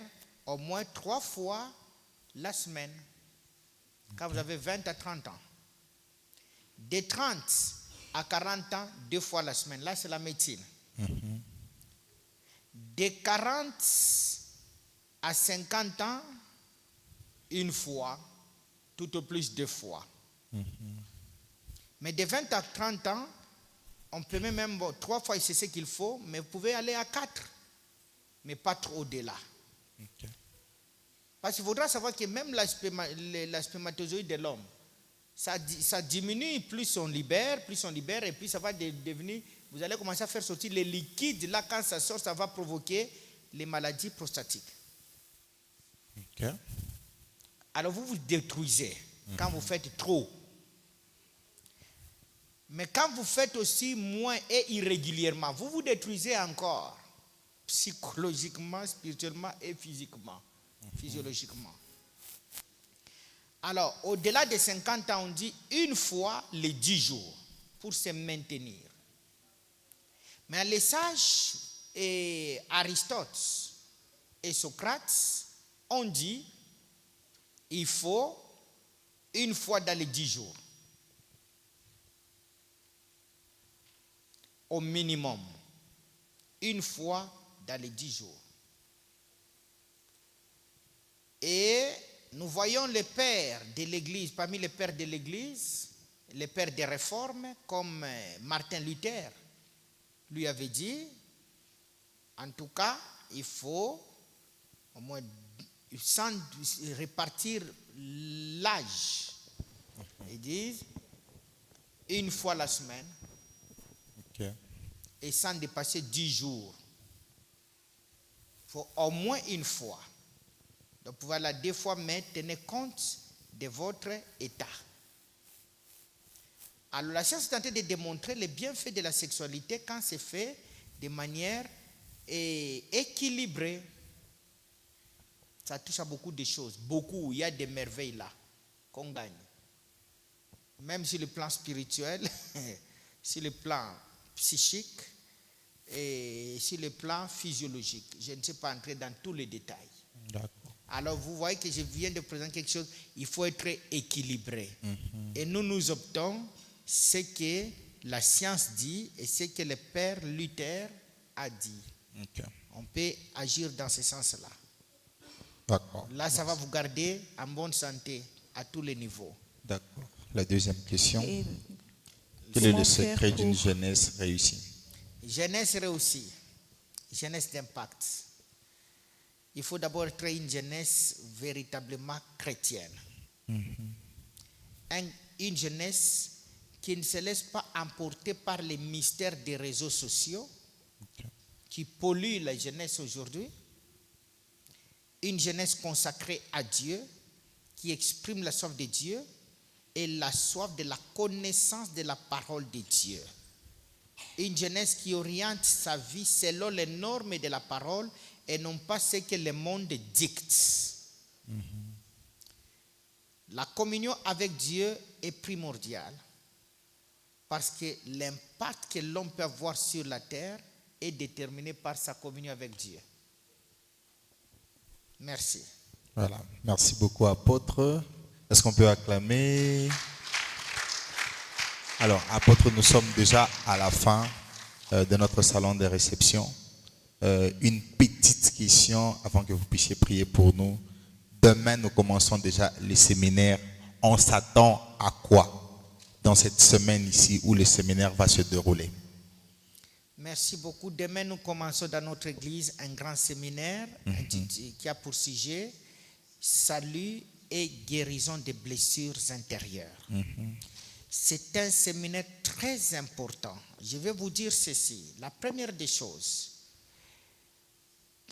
au moins 3 fois la semaine. Quand vous avez 20 à 30 ans. De 30 à 40 ans, 2 fois la semaine. Là, c'est la médecine. De 40 à 50 ans, 1 fois, tout au plus 2 fois. Mais de 20 à 30 ans, on peut même 3 fois, c'est ce qu'il faut, mais vous pouvez aller à 4, mais pas trop au-delà. Parce qu'il faudra savoir que même la spermatozoïde de l'homme, ça diminue, plus on libère, et puis ça va devenir, vous allez commencer à faire sortir les liquides. Là, quand ça sort, ça va provoquer les maladies prostatiques. Alors vous vous détruisez quand vous faites trop. Mais quand vous faites aussi moins et irrégulièrement, vous vous détruisez encore, psychologiquement, spirituellement et physiquement, physiologiquement. Alors, au-delà de 50 ans, on dit 1 fois les 10 jours pour se maintenir. Mais les sages et Aristote et Socrate ont dit il faut 1 fois dans les 10 jours. Au minimum. 1 fois dans les 10 jours. Et nous voyons les pères de l'Église, parmi les pères de l'Église, les pères des réformes, comme Martin Luther, lui avait dit, en tout cas, il faut au moins répartir l'âge. Ils disent une fois la semaine et sans dépasser 10 jours. Il faut au moins une fois. Donc, voilà, 2 fois, mais tenez compte de votre état. Alors, la science est en train de démontrer les bienfaits de la sexualité quand c'est fait de manière équilibrée. Ça touche à beaucoup de choses. Beaucoup, il y a des merveilles là qu'on gagne. Même sur le plan spirituel, sur le plan psychique et sur le plan physiologique. Je ne sais pas entrer dans tous les détails. D'accord. Alors vous voyez que je viens de présenter quelque chose, il faut être équilibré. Et nous optons ce que la science dit et ce que le père Luther a dit. On peut agir dans ce sens-là. D'accord. Là, ça va vous garder en bonne santé à tous les niveaux. D'accord. La deuxième question. Et Quel est le comment secret faire d'une pour- jeunesse réussie? Jeunesse réussie, jeunesse d'impact. Il faut d'abord être une jeunesse véritablement chrétienne. Une jeunesse qui ne se laisse pas emporter par les mystères des réseaux sociaux qui polluent la jeunesse aujourd'hui. Une jeunesse consacrée à Dieu qui exprime la soif de Dieu et la soif de la connaissance de la parole de Dieu. Une jeunesse qui oriente sa vie selon les normes de la parole et non pas ce que le monde dicte. La communion avec Dieu est primordiale parce que l'impact que l'homme peut avoir sur la terre est déterminé par sa communion avec Dieu. Merci. Voilà. Merci beaucoup, apôtre. Est-ce qu'on peut acclamer? Alors, apôtre, nous sommes déjà à la fin de notre salon de réception. Une petite question avant que vous puissiez prier pour nous. Demain, nous commençons déjà les séminaires. On s'attend à quoi dans cette semaine ici où le séminaire va se dérouler? Merci beaucoup. Demain, nous commençons dans notre église un grand séminaire qui a pour sujet salut et guérison des blessures intérieures. C'est un séminaire très important. Je vais vous dire ceci. La première des choses,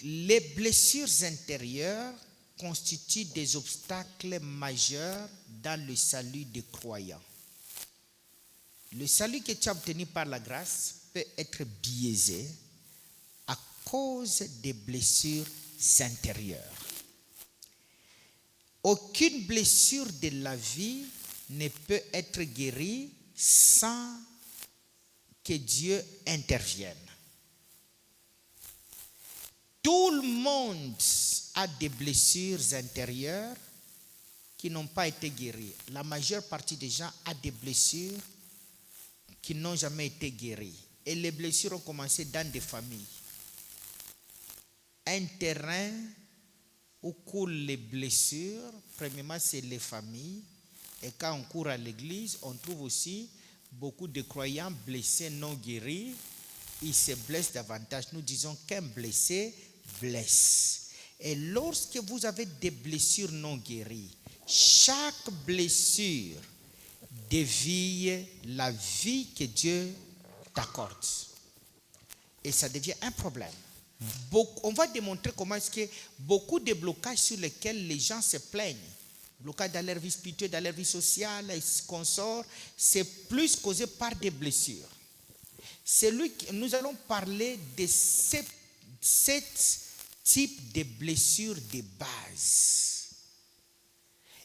les blessures intérieures constituent des obstacles majeurs dans le salut des croyants. Le salut que tu as obtenu par la grâce peut être biaisé à cause des blessures intérieures. Aucune blessure de la vie ne peut être guérie sans que Dieu intervienne. Tout le monde a des blessures intérieures qui n'ont pas été guéries. La majeure partie des gens a des blessures qui n'ont jamais été guéries. Et les blessures ont commencé dans des familles. Un terrain où coulent les blessures, premièrement, c'est les familles. Et quand on court à l'église, on trouve aussi beaucoup de croyants blessés non guéris. Ils se blessent davantage. Nous disons qu'un blessé blesse. Et lorsque vous avez des blessures non guéries, chaque blessure dévie la vie que Dieu t'accorde. Et ça devient un problème. On va démontrer comment est-ce que beaucoup de blocages sur lesquels les gens se plaignent, blocage dans leur vie spirituelle, dans leur vie sociale, et consorts, c'est plus causé par des blessures. Nous allons parler de 7 types de blessures de base.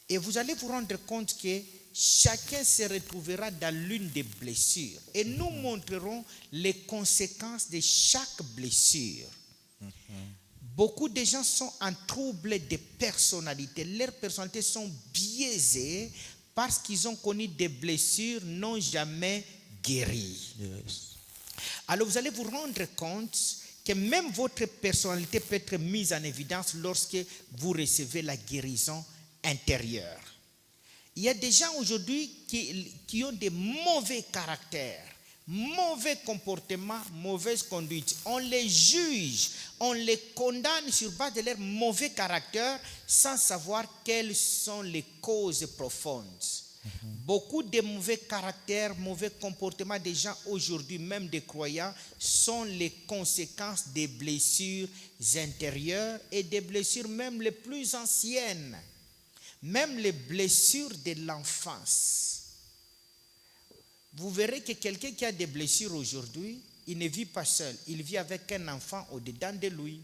Et vous allez vous rendre compte que chacun se retrouvera dans l'une des blessures. Et nous montrerons les conséquences de chaque blessure. Beaucoup de gens sont en trouble de personnalité. Leurs personnalités sont biaisées parce qu'ils ont connu des blessures non jamais guéries. Alors vous allez vous rendre compte que même votre personnalité peut être mise en évidence lorsque vous recevez la guérison intérieure. Il y a des gens aujourd'hui qui ont des mauvais caractères mauvais comportement, mauvaise conduite. On les juge, on les condamne sur base de leur mauvais caractère sans savoir quelles sont les causes profondes. Beaucoup de mauvais caractères, mauvais comportements des gens aujourd'hui, même des croyants, sont les conséquences des blessures intérieures et des blessures même les plus anciennes, même les blessures de l'enfance. Vous verrez que quelqu'un qui a des blessures aujourd'hui, il ne vit pas seul, il vit avec un enfant au-dedans de lui.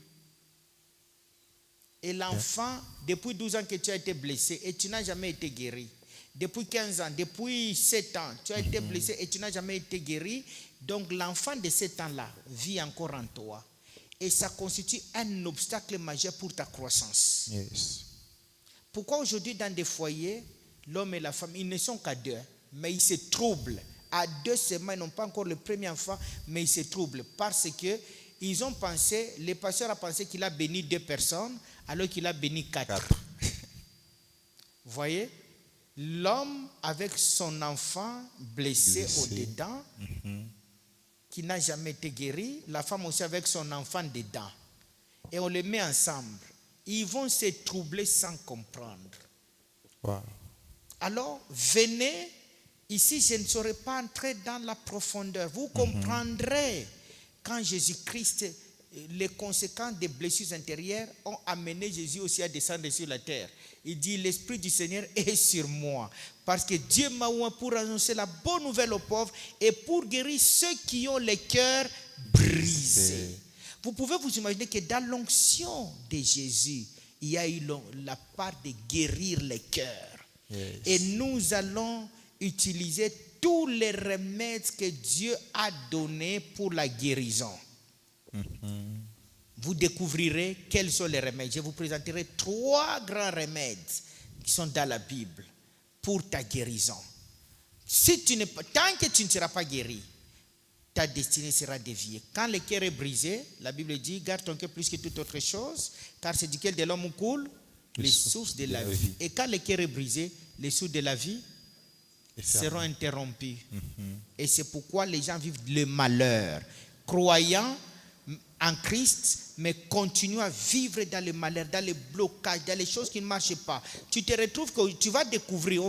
Et l'enfant, depuis 12 ans que tu as été blessé et tu n'as jamais été guéri, depuis 15 ans, depuis 7 ans, tu as été blessé et tu n'as jamais été guéri. Donc l'enfant de 7 ans-là vit encore en toi. Et ça constitue un obstacle majeur pour ta croissance. Yes. Pourquoi aujourd'hui dans des foyers, l'homme et la femme, ils ne sont qu'à deux, mais ils se troublent. À 2 semaines, ils n'ont pas encore le premier enfant, mais ils se troublent parce que ils ont pensé, le pasteur a pensé qu'il a béni 2 personnes, alors qu'il a béni 4. Vous voyez? L'homme avec son enfant blessé au-dedans, qui n'a jamais été guéri, la femme aussi avec son enfant dedans. Et on les met ensemble. Ils vont se troubler sans comprendre. Wow. Alors, venez, ici je ne saurais pas entrer dans la profondeur. Vous comprendrez quand Jésus-Christ, les conséquences des blessures intérieures ont amené Jésus aussi à descendre sur la terre. Il dit, l'Esprit du Seigneur est sur moi, parce que Dieu m'a oint pour annoncer la bonne nouvelle aux pauvres et pour guérir ceux qui ont les cœurs brisés. Vous pouvez vous imaginer que dans l'onction de Jésus, il y a eu la part de guérir les cœurs. Yes. Et nous allons utiliser tous les remèdes que Dieu a donnés pour la guérison. Vous découvrirez quels sont les remèdes. Je vous présenterai 3 grands remèdes qui sont dans la Bible pour ta guérison. Tant que tu ne seras pas guéri, ta destinée sera déviée. Quand le cœur est brisé, la Bible dit, garde ton cœur plus que toute autre chose, car c'est duquel de l'homme coule les sources de la vie. Et quand le cœur est brisé, les sources de la vie seront interrompues. Et c'est pourquoi les gens vivent le malheur. Croyants en Christ, mais continuent à vivre dans le malheur, dans les blocages, dans les choses qui ne marchent pas. Tu te retrouves que tu vas découvrir,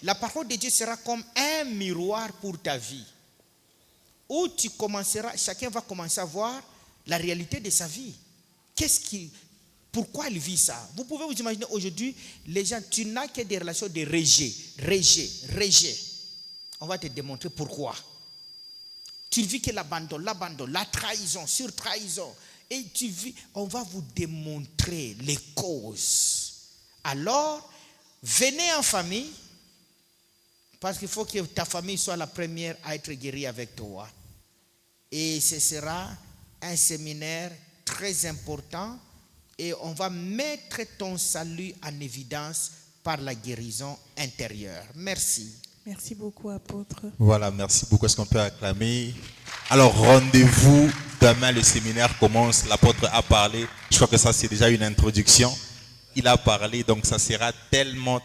la parole de Dieu sera comme un miroir pour ta vie. Où tu commenceras, chacun va commencer à voir la réalité de sa vie. Pourquoi il vit ça? Vous pouvez vous imaginer aujourd'hui, les gens, tu n'as que des relations de rejet. On va te démontrer pourquoi. Tu vis que l'abandon, la trahison, sur-trahison. Et on va vous démontrer les causes. Alors, venez en famille, parce qu'il faut que ta famille soit la première à être guérie avec toi. Et ce sera un séminaire très important et on va mettre ton salut en évidence par la guérison intérieure. Merci. Merci beaucoup, apôtre. Voilà, merci beaucoup. Est-ce qu'on peut acclamer? Alors, rendez-vous demain, le séminaire commence. L'apôtre a parlé. Je crois que ça, c'est déjà une introduction. Il a parlé, donc ça sera tellement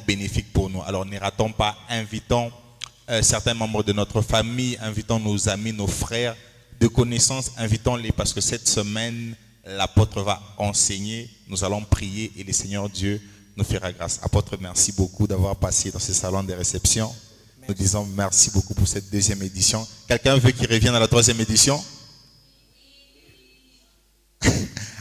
bénéfique pour nous. Alors, ne ratons pas, invitons certains membres de notre famille, invitons nos amis, nos frères de connaissances, invitons-les parce que cette semaine, l'apôtre va enseigner, nous allons prier et le Seigneur Dieu nous fera grâce. Apôtre, merci beaucoup d'avoir passé dans ce salon de réception. Nous disons merci beaucoup pour cette 2e édition. Quelqu'un veut qu'il revienne à la 3e édition?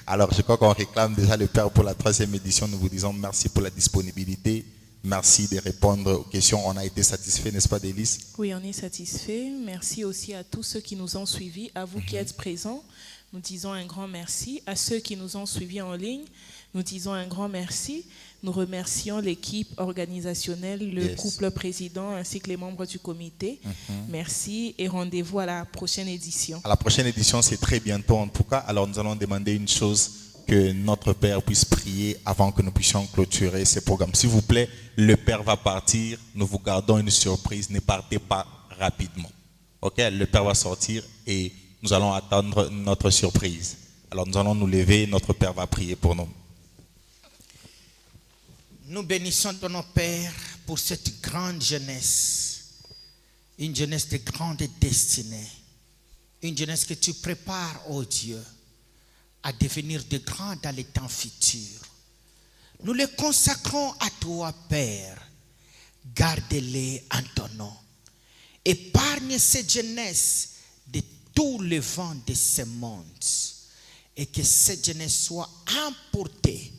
Alors, je crois qu'on réclame déjà le Père pour la 3e édition. Nous vous disons merci pour la disponibilité. Merci de répondre aux questions. On a été satisfait, n'est-ce pas, Délice? Oui, on est satisfait. Merci aussi à tous ceux qui nous ont suivis, à vous qui êtes présents. Nous disons un grand merci. À ceux qui nous ont suivis en ligne, nous disons un grand merci. Nous remercions l'équipe organisationnelle, le couple président ainsi que les membres du comité. Merci et rendez-vous à la prochaine édition. À la prochaine édition, c'est très bientôt en tout cas. Alors nous allons demander une chose, que notre Père puisse prier avant que nous puissions clôturer ce programme. S'il vous plaît, le Père va partir. Nous vous gardons une surprise. Ne partez pas rapidement. Ok, le Père va sortir et nous allons attendre notre surprise. Alors nous allons nous lever. Notre Père va prier pour nous. Nous bénissons ton Père pour cette grande jeunesse. Une jeunesse de grande destinée. Une jeunesse que tu prépares, oh Dieu, à devenir de grands dans les temps futurs. Nous les consacrons à toi, Père. Garde-les en ton nom. Épargne cette jeunesse de tous les vents de ce monde. Et que cette jeunesse soit emportée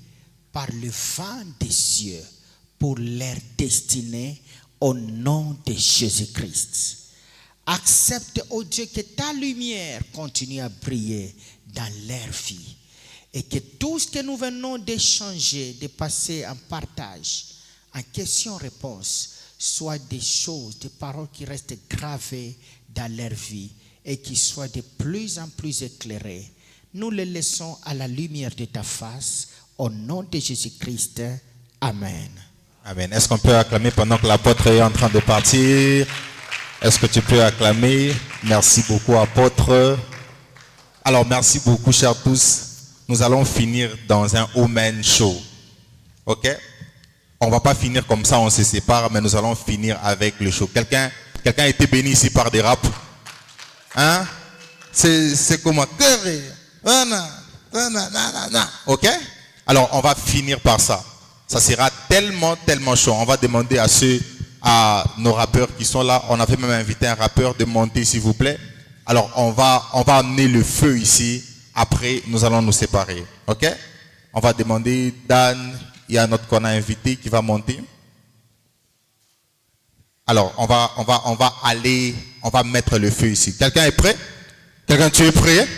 par le vent des cieux pour leur destinée au nom de Jésus-Christ. Accepte, oh Dieu, que ta lumière continue à briller dans leur vie. Et que tout ce que nous venons d'échanger, de passer en partage, en question-réponse, soit des choses, des paroles qui restent gravées dans leur vie et qui soient de plus en plus éclairées. Nous les laissons à la lumière de ta face, au nom de Jésus-Christ. Amen. Amen. Est-ce qu'on peut acclamer pendant que l'apôtre est en train de partir? Est-ce que tu peux acclamer? Merci beaucoup, apôtre. Alors, merci beaucoup, chers tous. Nous allons finir dans un Amen show. Ok? On ne va pas finir comme ça, on se sépare, mais nous allons finir avec le show. Quelqu'un a été béni ici par des raps? Hein? C'est comment? Ok? Alors, on va finir par ça. Ça sera tellement chaud. On va demander à nos rappeurs qui sont là. On avait même invité un rappeur de monter, s'il vous plaît. Alors, on va amener le feu ici. Après, nous allons nous séparer. Ok? On va demander Dan, il y a notre qu'on a invité qui va monter. Alors, on va mettre le feu ici. Quelqu'un est prêt? Quelqu'un, tu es prêt?